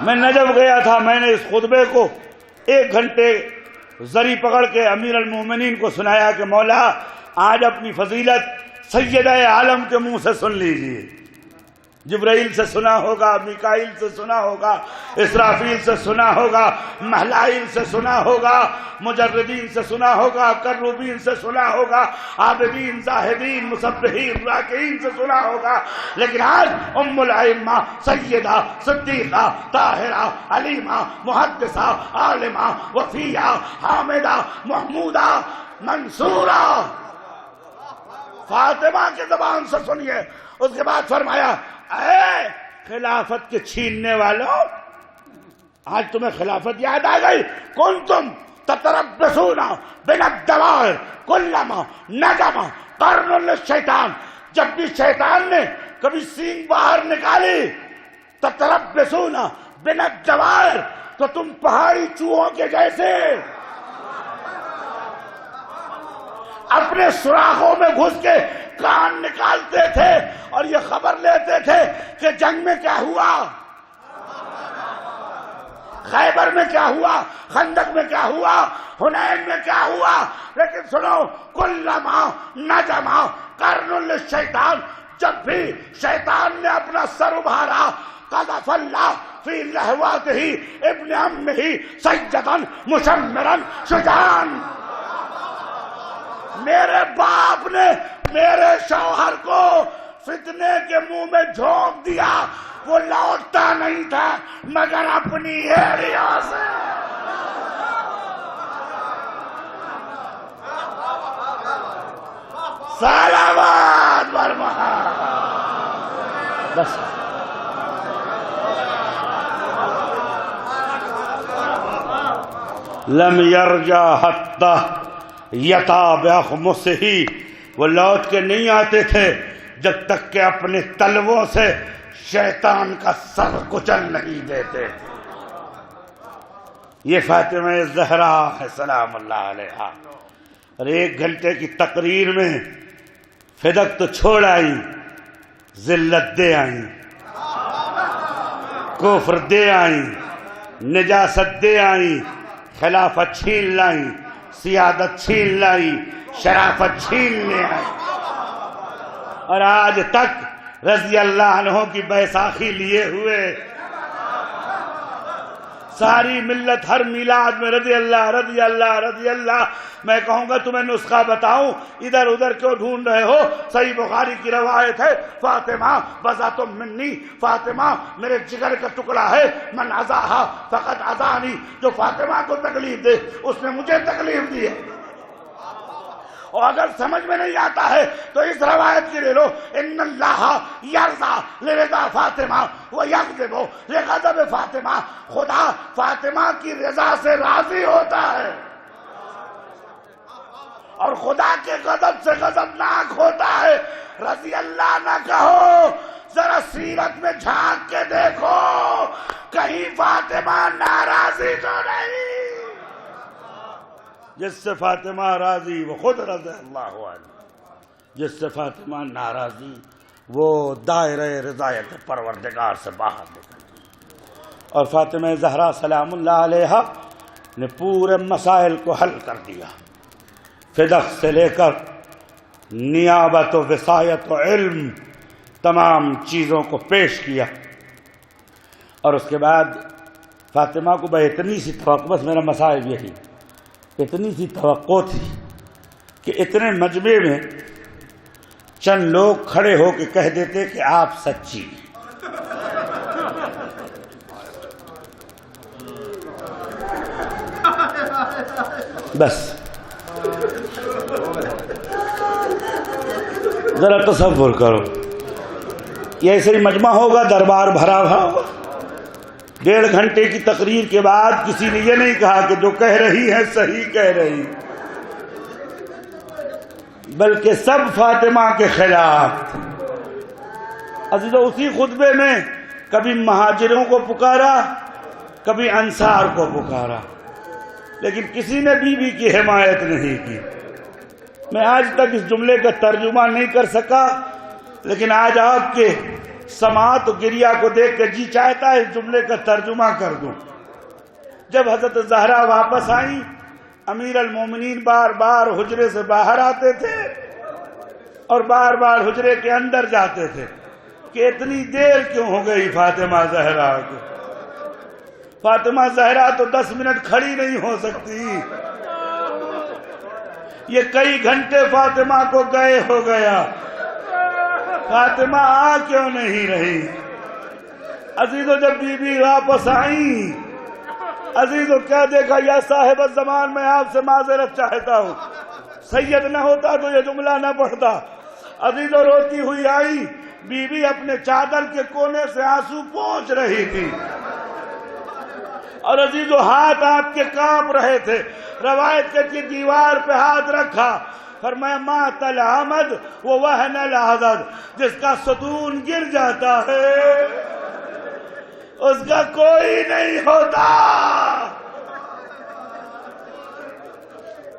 میں نجف گیا تھا، میں نے اس خطبے کو 1 گھنٹے زری پکڑ کے امیر المومنین کو سنایا کہ مولا آج اپنی فضیلت سیدہ عالم کے منہ سے سن لیجئے. جبرائیل سے سنا ہوگا، میکائیل سے سنا ہوگا، اسرافیل سے سنا ہوگا، مہلائل سے سنا ہوگا، مجردین سے سنا ہوگا، کروبین سے سنا ہوگا، عابدین، زاہدین، مسبحین، راکعین سے سنا ہوگا. لیکن آج ام الائمہ سیدہ صدیقہ طاہرہ علیمہ محدثہ عالمہ وفیہ حامدہ محمودہ منصورہ فاطمہ کی زبان سے سنیے. اس کے بعد فرمایا اے خلافت کے چھیننے والوں، آج تمہیں خلافت یاد آ گئی. کنتم تتربصون بنا الدوائر کلما نجم قرن للشیطان. جب بھی شیطان نے کبھی سینگ باہر نکالی، تتربصون بنا الدوائر، تو تم پہاڑی چوہوں کے جیسے اپنے سوراخوں میں گھس کے کان نکالتے تھے اور یہ خبر لیتے تھے کہ جنگ میں کیا ہوا، خیبر میں کیا ہوا، خندق میں کیا ہوا، حنین میں کیا ہوا. لیکن سنو، کلما نجما قرن للشیطان، جب بھی شیطان نے اپنا سر ابھارا، قذف اللہ فی لہواتہ ابن امہ سیدا مشمرا شجاعا. میرے باپ نے میرے شوہر کو فتنے کے منہ میں جھونک دیا، وہ لوٹتا نہیں تھا مگر اپنی ایریا سے. صلوات بر محمد. بس لم یرجع حتی یتا بأخمصہ، وہ لوٹ کے نہیں آتے تھے جب تک کہ اپنے تلووں سے شیطان کا سر کچل نہیں دیتے. یہ فاطمہ زہرا ہے سلام اللہ علیہا. اور 1 گھنٹے کی تقریر میں فدق تو چھوڑ آئی، ذلت دے آئی، کفر دے آئی، نجاست دے آئیں، خلافت چھین لائیں، سیادت چھین لائیں، شرافت چھین لے آئیں، اور آج تک رضی اللہ عنہ کی بیساکھی لیے ہوئے ساری ملت ہر میلاد میں رضی اللہ رضی اللہ رضی اللہ. میں کہوں گا تمہیں نسخہ بتاؤں، ادھر ادھر کیوں ڈھونڈ رہے ہو؟ صحیح بخاری کی روایت ہے، فاطمہ بذات منی، فاطمہ میرے جگر کا ٹکڑا ہے، من عزاہا فقط عزانی، جو فاطمہ کو تکلیف دے اس نے مجھے تکلیف دی ہے. اور اگر سمجھ میں نہیں آتا ہے تو اس روایت کی لے لو، ان اللہ یرضا لرضا فاطمہ ویغضب لغضب فاطمہ، خدا فاطمہ کی رضا سے راضی ہوتا ہے اور خدا کے غضب سے غضبناک ہوتا ہے. رضی اللہ نہ کہو، ذرا سیرت میں جھانک کے دیکھو کہیں فاطمہ ناراضی تو نہیں. جس سے فاطمہ راضی وہ خود رضی اللہ عنہ، جس سے فاطمہ ناراضی وہ دائرہ رضایت پروردگار سے باہر نکل گئی. اور فاطمہ زہرا سلام اللہ علیہا نے پورے مسائل کو حل کر دیا، فدق سے لے کر نیابت و وصایت و علم تمام چیزوں کو پیش کیا. اور اس کے بعد فاطمہ کو بے اتنی سی توقع، بس میرا مسائل یہی، اتنی سی توقع تھی کہ اتنے مجمع میں چند لوگ کھڑے ہو کے کہہ دیتے کہ آپ سچی ہیں. بس ذرا تصور کرو، یہ ایسے ہی مجمع ہوگا، دربار بھرا ہوا ہوگا، 1.5 گھنٹے کی تقریر کے بعد کسی نے یہ نہیں کہا کہ جو کہہ رہی ہے صحیح کہہ رہی، بلکہ سب فاطمہ کے خلاف. عزیزو اسی خطبے میں کبھی مہاجروں کو پکارا، کبھی انصار کو پکارا، لیکن کسی نے بی بی کی حمایت نہیں کی. میں آج تک اس جملے کا ترجمہ نہیں کر سکا، لیکن آج آپ کے سماعت و گریہ کو دیکھ کے جی چاہتا ہے اس جملے کا ترجمہ کر دوں. جب حضرت زہرا واپس آئیں، امیر المومنین بار بار حجرے سے باہر آتے تھے اور بار بار حجرے کے اندر جاتے تھے کہ اتنی دیر کیوں ہو گئی فاطمہ زہرا کو. فاطمہ زہرا تو 10 منٹ کھڑی نہیں ہو سکتی، یہ کئی گھنٹے فاطمہ کو گئے ہو گیا، فاطمہ آ کیوں نہیں رہی؟ عزیزو جب بی بی واپس آئیں، عزیزو کیا دیکھا؟ یا صاحب الزمان میں آپ سے معذرت چاہتا ہوں، سید نہ ہوتا تو یہ جملہ نہ پڑھتا. عزیزو روتی ہوئی آئی، بی بی اپنے چادر کے کونے سے آنسو پہنچ رہی تھی، اور عزیزو ہاتھ آپ کے کانپ رہے تھے. روایت کی دیوار پہ ہاتھ رکھا، فرمایا مات العمد ووہن العضد، جس کا ستون گر جاتا ہے اس کا کوئی نہیں ہوتا.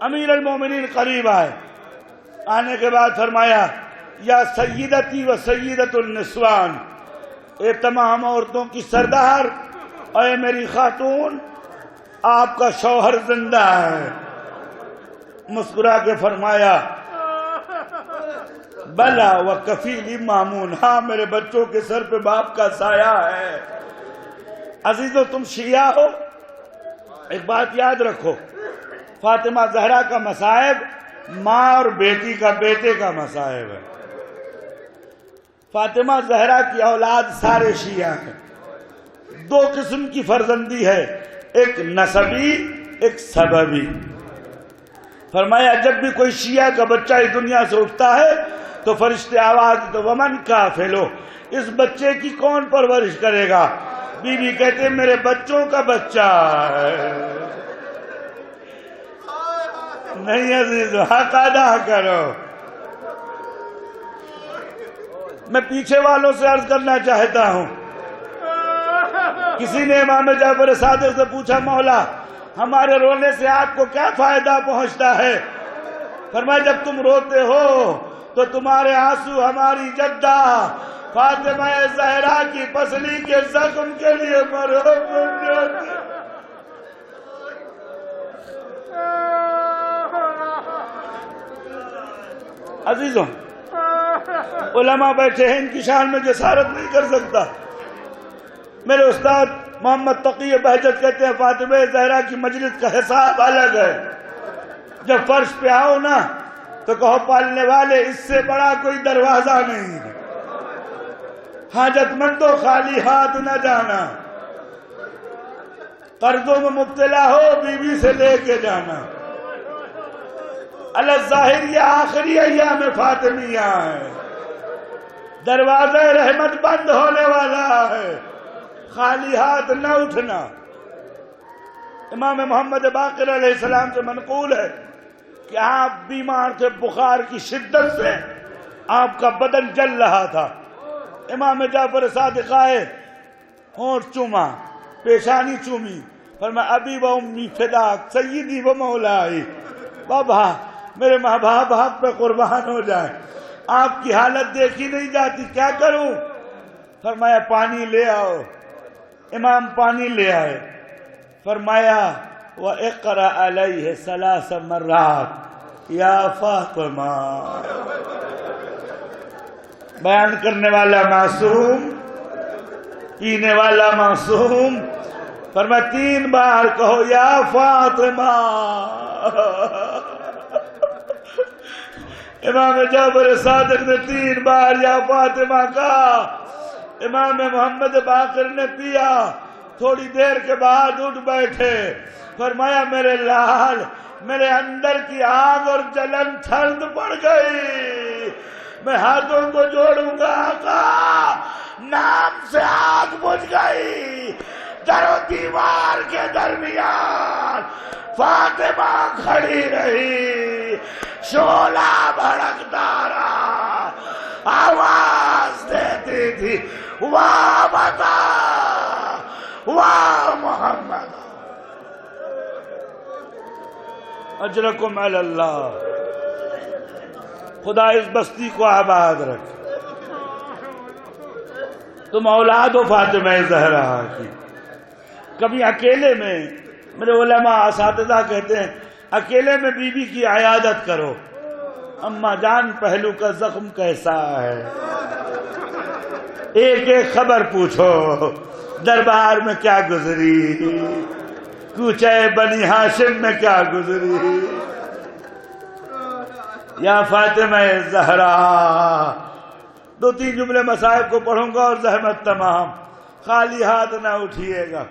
امیر المومنین قریب آئے، آنے کے بعد فرمایا یا سیدتی و سیدت النسوان، اے تمام عورتوں کی سردار، اے میری خاتون، آپ کا شوہر زندہ ہے. مسکرا کے فرمایا بلا و کفیلی مامون، ہاں میرے بچوں کے سر پہ باپ کا سایہ ہے. عزیزو تم شیعہ ہو، ایک بات یاد رکھو، فاطمہ زہرا کا مصائب ماں اور بیٹی کا بیٹے کا مصائب ہے. فاطمہ زہرا کی اولاد سارے شیعہ ہیں. 2 قسم کی فرزندی ہے، ایک نسبی ایک سببی. فرمایا جب بھی کوئی شیعہ کا بچہ اس دنیا سے اٹھتا ہے تو فرشتے آواز دیتے ومن کافلو، اس بچے کی کون پرورش کرے گا؟ بی بی کہتے میرے بچوں کا بچہ ہے. نہیں عزیز، حق ادا کرو. میں پیچھے والوں سے عرض کرنا چاہتا ہوں، کسی نے امام جعفر صادق سے پوچھا مولا ہمارے رونے سے آپ کو کیا فائدہ پہنچتا ہے؟ فرمایا جب تم روتے ہو تو تمہارے آنسو ہماری جدہ فاطمہ زہرا کی پسلی کے زخم کے لیے مرہم بن جاتی. عزیزوں، علماء بیٹھے ہیں، ان کی شان میں جسارت نہیں کر سکتا. میرے استاد محمد تقی بہجت کہتے ہیں فاطمہ زہرا کی مجلس کا حساب الگ ہے. جب فرش پہ آؤ نا تو کہو پالنے والے اس سے بڑا کوئی دروازہ نہیں. حاجت مندوں خالی ہاتھ نہ جانا، قرضوں میں مبتلا ہو بیوی سے لے کے جانا. الظاہر یہ آخری ایام فاطمیہ ہے، دروازہ رحمت بند ہونے والا ہے، خالی ہاتھ نہ اٹھنا. امام محمد باقر علیہ السلام سے منقول ہے کہ آپ بیمار تھے، بخار کی شدت سے آپ کا بدن جل رہا تھا. امام جعفر صادق آئے، ہونٹ چوما، پیشانی چومی، فرمایا ابی و امی فداک سیدی و مولائی، بابا میرے ماں باپ آپ پہ قربان ہو جائیں، آپ کی حالت دیکھی نہیں جاتی، کیا کروں؟ فرمایا پانی لے آؤ. امام پانی لے آئے، فرمایا وَاقْرَأْ عَلَيْهِ 3 مرات یا فاطمہ. بیان کرنے والا معصوم، پینے والا معصوم، فرمایا 3 بار کہو یا فاطمہ. امام جعفر صادق نے 3 بار یا فاطمہ کہا. امام محمد باقر نے پیا، تھوڑی دیر کے بعد اٹھ بیٹھے، فرمایا میرے لال، میرے اندر کی آگ اور جلن ٹھنڈ پڑ گئی، میں ہاتھوں کو جوڑوں گا آقا، نام سے آگ بجھ گئی. در و دیوار کے درمیان فاطمہ کھڑی رہی، شعلہ بھڑکتا رہا، آواز دیتی تھی واہ بتا واہ محمد. اجرکم علی اللہ. خدا اس بستی کو آباد رکھ. تم اولاد ہو فاطمہ زہرا کی. کبھی اکیلے میں، میرے علماء اساتذہ کہتے ہیں اکیلے میں بیوی کی عیادت کرو. اماں جان پہلو کا زخم کیسا ہے، ایک ایک خبر پوچھو، دربار میں کیا گزری، کوچے بنی ہاشم میں کیا گزری. یا فاطمہ زہرا. 2-3 جملے مصائب کو پڑھوں گا اور زحمت تمام، خالی ہاتھ نہ اٹھیے گا.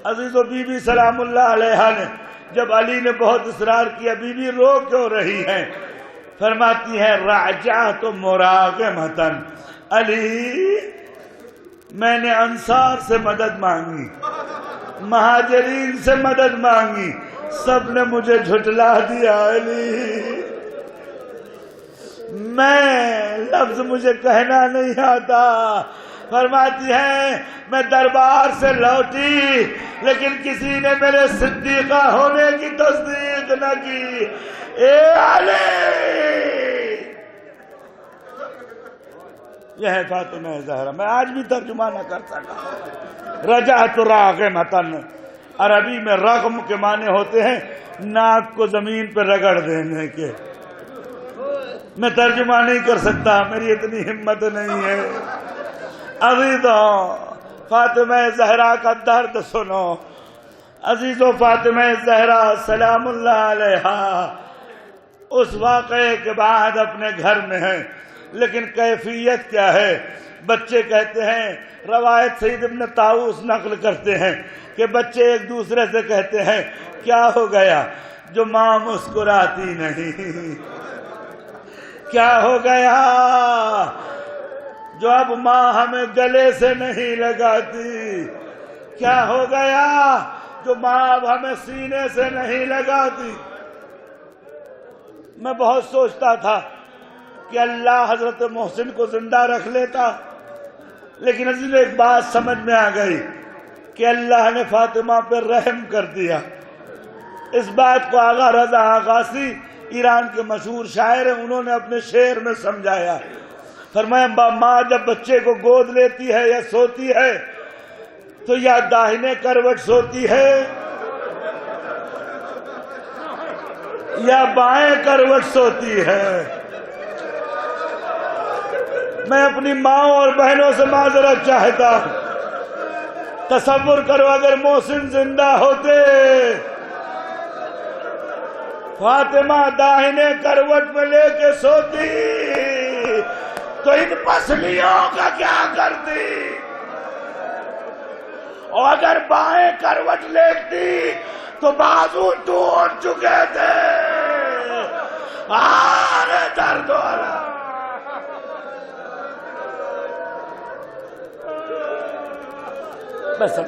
عزیزو، بی بی سلام اللہ علیہا نے جب علی نے بہت اصرار کیا بی بی رو کیوں رہی ہیں، فرماتی ہے راجعت مراغمۃ، علی میں نے انصار سے مدد مانگی، مہاجرین سے مدد مانگی، سب نے مجھے جھٹلا دیا. علی میں لفظ مجھے کہنا نہیں آتا. فرماتی ہیں میں دربار سے لوٹی لیکن کسی نے میرے صدیقہ ہونے کی تصدیق نہ کی. اے علی، یہ ہے فاطمہ زہرا. میں آج بھی ترجمہ نہ کر سکا. رجعت راغمۃ، عربی میں رغم کے معنی ہوتے ہیں ناک کو زمین پہ رگڑ دینے کے. میں ترجمہ نہیں کر سکتا، میری اتنی ہمت نہیں ہے. عزیزوں، فاطمہ زہرا کا درد سنو. عزیزوں، فاطمہ زہرا سلام اللہ علیہا اس واقعے کے بعد اپنے گھر میں ہیں، لیکن کیفیت کیا ہے؟ بچے کہتے ہیں، روایت سید ابن طاؤس نقل کرتے ہیں کہ بچے ایک دوسرے سے کہتے ہیں کیا ہو گیا جو ماں مسکراتی نہیں، کیا ہو گیا جو اب ماں ہمیں گلے سے نہیں لگاتی، کیا ہو گیا جو ماں اب ہمیں سینے سے نہیں لگاتی. میں بہت سوچتا تھا کہ اللہ حضرت محسن کو زندہ رکھ لیتا، لیکن عزیز ایک بات سمجھ میں آ گئی کہ اللہ نے فاطمہ پر رحم کر دیا. اس بات کو آغا رضا آغاسی ایران کے مشہور شاعر ہیں، انہوں نے اپنے شعر میں سمجھایا. فرمایا ماں جب بچے کو گود لیتی ہے یا سوتی ہے تو یا داہنے کروٹ سوتی ہے یا بائیں کروٹ سوتی ہے؟ میں اپنی ماں اور بہنوں سے معذرت چاہتا ہوں. تصور کرو اگر محسن زندہ ہوتے، فاطمہ داہنے کروٹ میں لے کے سوتی تو ان پسلیوں کا کیا کرتی؟ اور اگر بائیں کروٹ لیتی تو بازو ٹوٹ چکے تھے. آرے درد والا. بس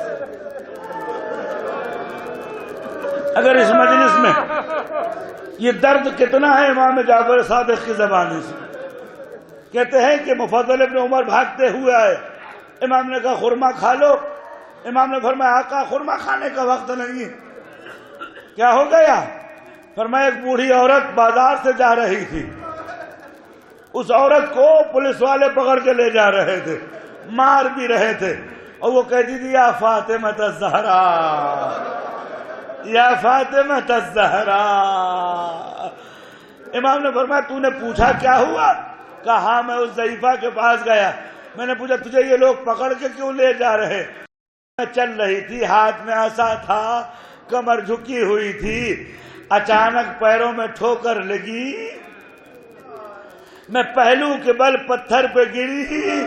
اگر اس مجلس میں یہ درد کتنا ہے امام جعفر صادق کی زبانی سے. کہتے ہیں کہ مفضل ابن عمر بھاگتے ہوئے آئے. امام نے کہا خورما کھا لو. امام نے فرمایا آقا خورما کھانے کا وقت نہیں. کیا ہو گیا؟ فرمایا ایک بوڑھی عورت بازار سے جا رہی تھی. اس عورت کو پولیس والے پکڑ کے لے جا رہے تھے، مار بھی رہے تھے، اور وہ کہتی تھی یا فاطمہ الزہرا، یا فاطمہ الزہرا. امام نے فرمایا تو نے پوچھا کیا ہوا؟ کہا ہاں میں اس ضعیفہ کے پاس گیا. میں نے پوچھا تجھے یہ لوگ پکڑ کے کیوں لے جا رہے؟ میں چل رہی تھی، ہاتھ میں عصا تھا، کمر جھکی ہوئی تھی، اچانک پیروں میں ٹھوکر لگی، میں پہلو کے بل پتھر پہ گری،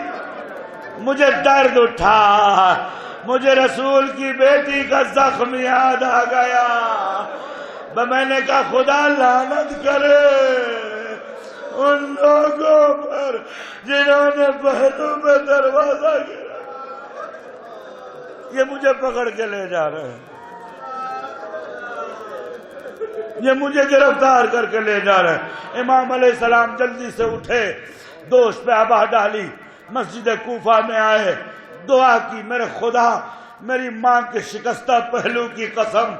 مجھے درد اٹھا، مجھے رسول کی بیٹی کا زخم یاد آ گیا. میں نے کہا خدا لعنت کرے ان لوگوں پر جنہوں نے بہنوں میں دروازہ گرا. یہ مجھے پکڑ کے لے جا رہے ہیں، یہ مجھے گرفتار کر کے لے جا رہے ہیں. امام علیہ السلام جلدی سے اٹھے، دوش پہ آبا ڈالی، مسجد کوفہ میں آئے، دعا کی میرے خدا میری ماں کے شکستہ پہلو کی قسم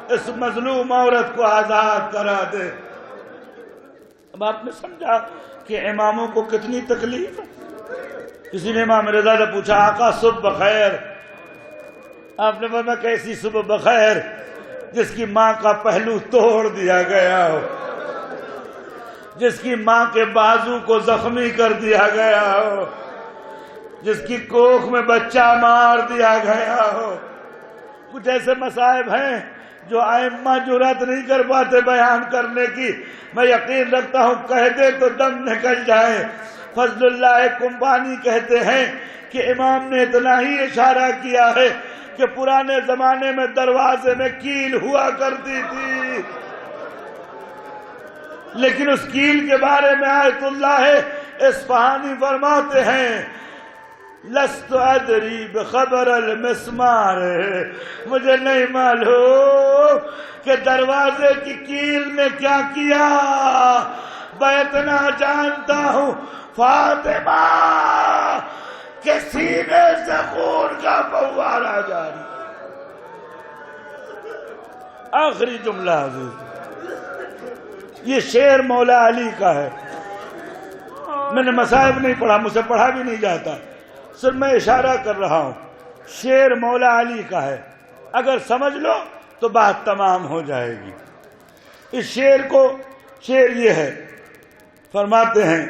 اس مظلوم عورت کو آزاد کرا دے. اب آپ نے سمجھا کہ اماموں کو کتنی تکلیف ہے. کسی نے امام رضا سے پوچھا آقا صبح بخیر. آپ نے فرمایا کیسی صبح بخیر؟ جس کی ماں کا پہلو توڑ دیا گیا ہو، جس کی ماں کے بازو کو زخمی کر دیا گیا ہو، جس کی کوکھ میں بچہ مار دیا گیا ہو. کچھ ایسے مصائب ہیں جو ائمہ جرات نہیں کر پاتے بیان کرنے کی. میں یقین رکھتا ہوں کہہ دے تو دم نکل جائے. فضل اللہ کمبانی کہتے ہیں کہ امام نے اتنا ہی اشارہ کیا ہے کہ پرانے زمانے میں دروازے میں کیل ہوا کرتی تھی، لیکن اس کیل کے بارے میں آیت اللہ اصفہانی فرماتے ہیں لست ادری بخبر المسمار، مجھے نہیں معلوم کہ دروازے کی کیل نے کیا کیا، میں اتنا جانتا ہوں فاطمہ کے سینے سے خون کا فوارہ جاری. آخری جملہ حضور، یہ شعر مولا علی کا ہے. میں نے مصائب نہیں پڑھا، مجھ سے پڑھا بھی نہیں جاتا، صرف میں اشارہ کر رہا ہوں. شعر مولا علی کا ہے، اگر سمجھ لو تو بات تمام ہو جائے گی. اس شعر یہ ہے، فرماتے ہیں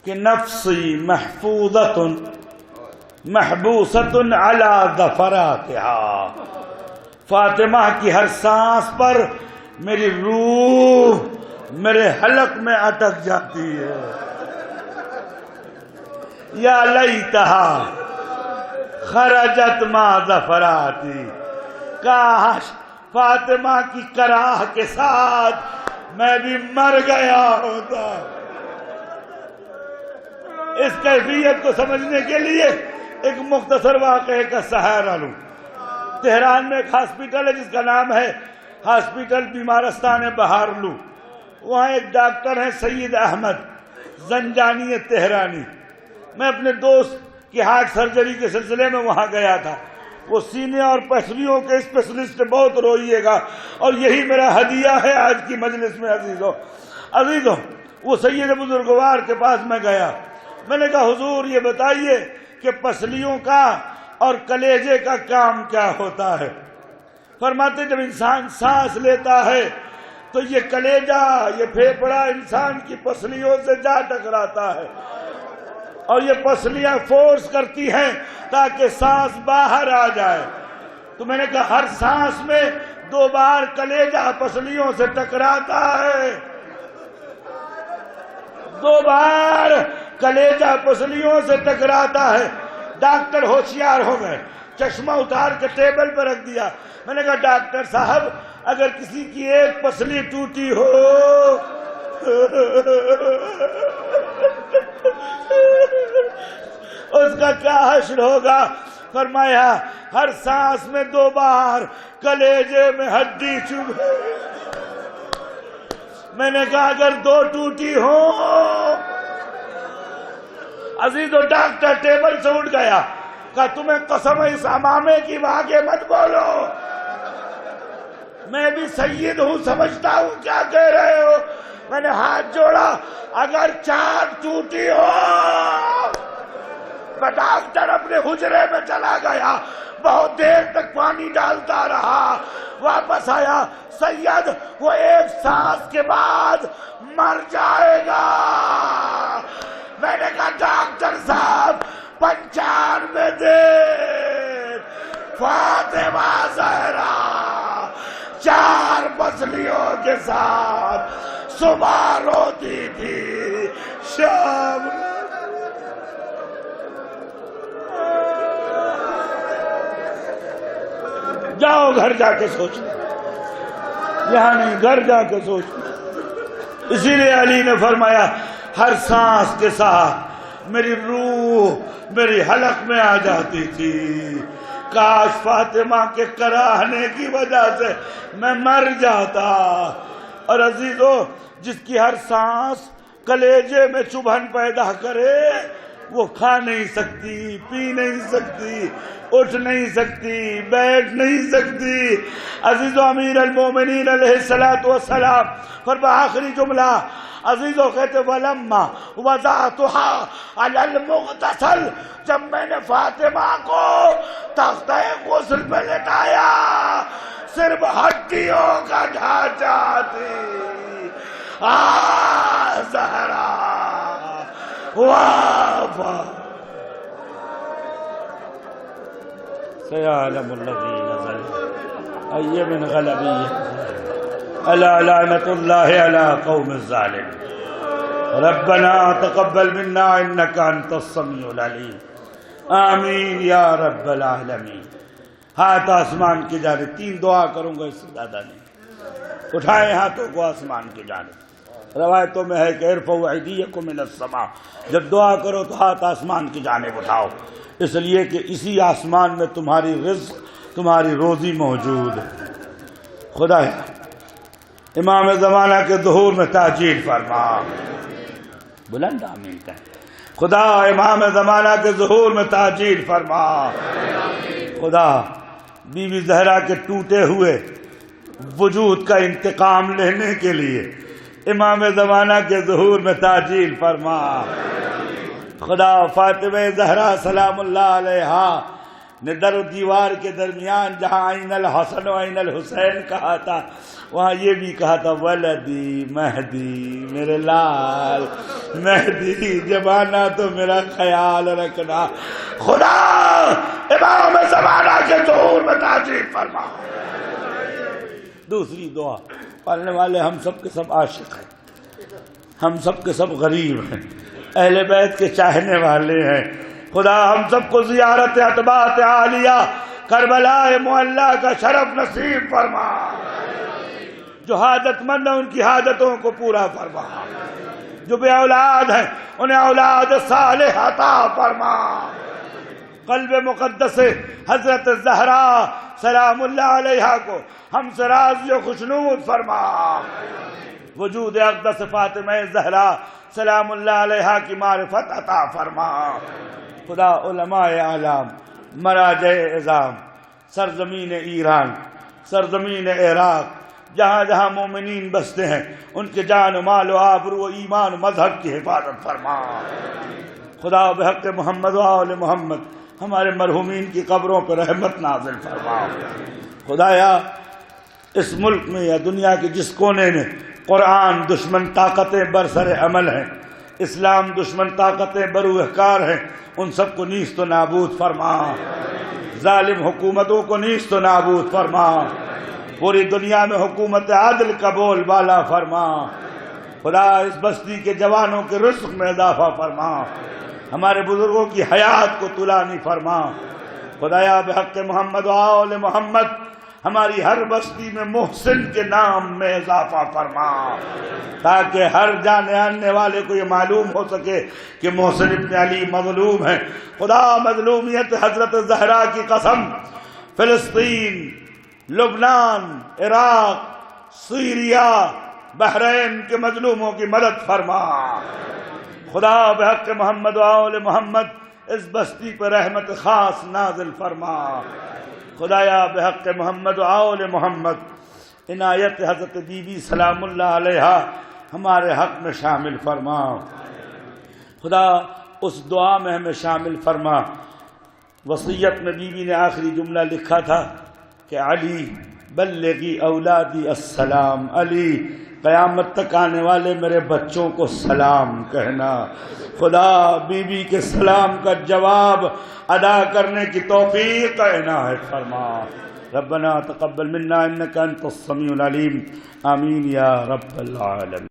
کہ نفسی محفوظۃ محبوسۃ علی ظفراتها، فاطمہ کی ہر سانس پر میری روح میرے حلق میں اٹک جاتی ہے. یا لیتہا خرجت ما ظفراتی، کاش فاطمہ کی کراہ کے ساتھ میں بھی مر گیا ہوتا. اس کیفیت کو سمجھنے کے لیے ایک مختصر واقعے کا سہارا لوں. تہران میں ایک ہاسپٹل ہے جس کا نام ہے ہاسپٹل بیمارستان بہارلو. وہاں ایک ڈاکٹر ہیں سید احمد زنجانی تہرانی. میں اپنے دوست کی ہارٹ سرجری کے سلسلے میں وہاں گیا تھا. وہ سینے اور پسلیوں کے اسپیشلسٹ، بہت روئیے گا، اور یہی میرا ہدیہ ہے آج کی مجلس میں. عزیزوں وہ سید بزرگوار کے پاس میں گیا، میں نے کہا حضور یہ بتائیے کہ پسلیوں کا اور کلیجے کا کام کیا ہوتا ہے؟ فرماتے جب انسان سانس لیتا ہے تو یہ کلیجہ، یہ پھیپڑا انسان کی پسلیوں سے جا ٹکراتا ہے اور یہ پسلیاں فورس کرتی ہیں تاکہ سانس باہر آ جائے۔ تو میں نے کہا ہر سانس میں 2 بار کلیجہ پسلیوں سے ٹکراتا ہے، 2 بار کلیجہ پسلیوں سے ٹکراتا ہے۔ ڈاکٹر ہوشیار ہو گئے، چشمہ اتار کے ٹیبل پر رکھ دیا۔ میں نے کہا ڈاکٹر صاحب اگر کسی کی ایک پسلی ٹوٹی ہو اس کا کیا حشر ہوگا؟ فرمایا ہر سانس میں 2 بار کلیجے میں ہڈی چبھے۔ میں نے کہا اگر 2 ٹوٹی ہو، عزیز و ڈاکٹر ٹیبل سے اٹھ گیا، کہا تمہیں قسم اس امامے کی آگے مت بولو، میں بھی سید ہوں، سمجھتا ہوں کیا کہہ رہے ہو۔ میں نے ہاتھ جوڑا، اگر 4 ٹوٹی ہو۔ میں ڈاکٹر اپنے حجرے میں چلا گیا، بہت دیر تک پانی ڈالتا رہا، واپس آیا، سید وہ 1 سانس کے بعد مر جائے گا۔ میں نے کہا ڈاکٹر صاحب 95 دن فاطمہ زہرا 4 پسلیوں کے ساتھ صبح روتی تھی، شام جاؤ گھر جا کے سوچنا، یہاں نہیں، گھر جا کے سوچنا۔ اسی لیے علی نے فرمایا ہر سانس کے ساتھ میری روح میری حلق میں آ جاتی تھی، کاش فاطمہ کے کراہنے کی وجہ سے میں مر جاتا۔ اور عزیزو جس کی ہر سانس کلیجے میں چبھن پیدا کرے وہ کھا نہیں سکتی، پی نہیں سکتی، اٹھ نہیں سکتی، بیٹھ نہیں سکتی۔ عزیزو امیر المومنین علیہ السلام فرما آخری جملہ، عزیزو کہتے وَلَمَّا وَضَعْتُهَا عَلَى الْمُغْتَسَلِ، جب میں نے فاطمہ کو تختہ غسل پہ لٹایا صرف ہڈیوں کا ڈھانچہ تھی، زہرا وافا سيعلم الذين ظلموا أي منقلب ينقلبون ألا لعنة الله على قوم الظالمين ربنا تقبل منا إنك أنت السميع العليم آمین یا رب العالمین۔ ہاتھ آسمان کی جانب، 3 دعا کروں گا، اس سے زیادہ نہیں۔ اٹھائیں ہاتھوں کو آسمان کی جانب۔ روایتوں میں ہے کہ ارفعوا ایدیکم الی السماء، جب دعا کرو تو ہاتھ آسمان کی جانب اٹھاؤ، اس لیے کہ اسی آسمان میں تمہاری رزق، تمہاری روزی موجود ہے۔ خدا امام زمانہ کے ظہور میں تاجیل فرما، بلند آمین کہیں۔ خدا امام زمانہ کے ظہور میں تاجیل فرما۔ خدا بی بی زہرا کے ٹوٹے ہوئے وجود کا انتقام لینے کے لیے امام زمانہ کے ظہور میں تاجیل فرما۔ خدا فاطمہ زہرا سلام اللہ علیہا نے در و دیوار کے درمیان جہاں عین الحسن و عین الحسین کہا تھا، وہاں یہ بھی کہا تھا ولدی مہدی، میرے لال مہدی، جب آنا تو میرا خیال رکھنا۔ خدا امام زمانہ کے ظہور میں تاجیل فرما۔ دوسری دعا، پڑھنے والے ہم سب کے سب عاشق ہیں، ہم سب کے سب غریب ہیں، اہل بیت کے چاہنے والے ہیں۔ خدا ہم سب کو زیارت اتباعت عالیہ کربلا معلیٰ کا شرف نصیب فرما۔ جو حاجت مند ہیں ان کی حاجتوں کو پورا فرما، جو بے اولاد ہیں انہیں اولاد صالح عطا فرما۔ قلب مقدس حضرت زہرا سلام اللہ علیہا کو ہم سے راضی و خوشنود فرما۔ وجود اقدس فاطمہ زہرا سلام اللہ علیہا کی معرفت عطا فرما۔ خدا علماء اعلام، مراجع اعظام، سرزمین ایران، سرزمین عراق، جہاں جہاں مومنین بستے ہیں ان کے جان و مال و آبرو و ایمان و مذہب کی حفاظت فرما۔ خدا بحق محمد و آل محمد ہمارے مرحومین کی قبروں پر رحمت نازل فرما۔ خدایا اس ملک میں یا دنیا کے جس کونے میں قرآن دشمن طاقتیں برسر عمل ہیں، اسلام دشمن طاقتیں بروحکار ہیں، ان سب کو نیست و نابود فرما۔ ظالم حکومتوں کو نیست و نابود فرما۔ پوری دنیا میں حکومت عادل کا بول بالا فرما۔ خدا اس بستی کے جوانوں کے رزق میں اضافہ فرما، ہمارے بزرگوں کی حیات کو طولانی فرما۔ خدایا بحق محمد و آل محمد ہماری ہر بستی میں محسن کے نام میں اضافہ فرما، تاکہ ہر جانے آنے والے کو یہ معلوم ہو سکے کہ محسن ابن علی مظلوم ہے۔ خدا مظلومیت حضرت زہرا کی قسم فلسطین، لبنان، عراق، سیریا، بحرین کے مظلوموں کی مدد فرما۔ خدا بحق محمد و آل محمد اس بستی پر رحمت خاص نازل فرما۔ خدایا بحق محمد و آل محمد عنایت حضرت بی بی سلام اللہ علیہا ہمارے حق میں شامل فرما۔ خدا اس دعا میں ہمیں شامل فرما۔ وصیت میں بی بی نے آخری جملہ لکھا تھا کہ علی بلغی اولادی السلام، علی قیامت تک آنے والے میرے بچوں کو سلام کہنا۔ خدا بی بی کے سلام کا جواب ادا کرنے کی توفیق عنایت فرما۔ ربنا تقبل منا انک انت السمیع العلیم، آمین یا رب العالمین۔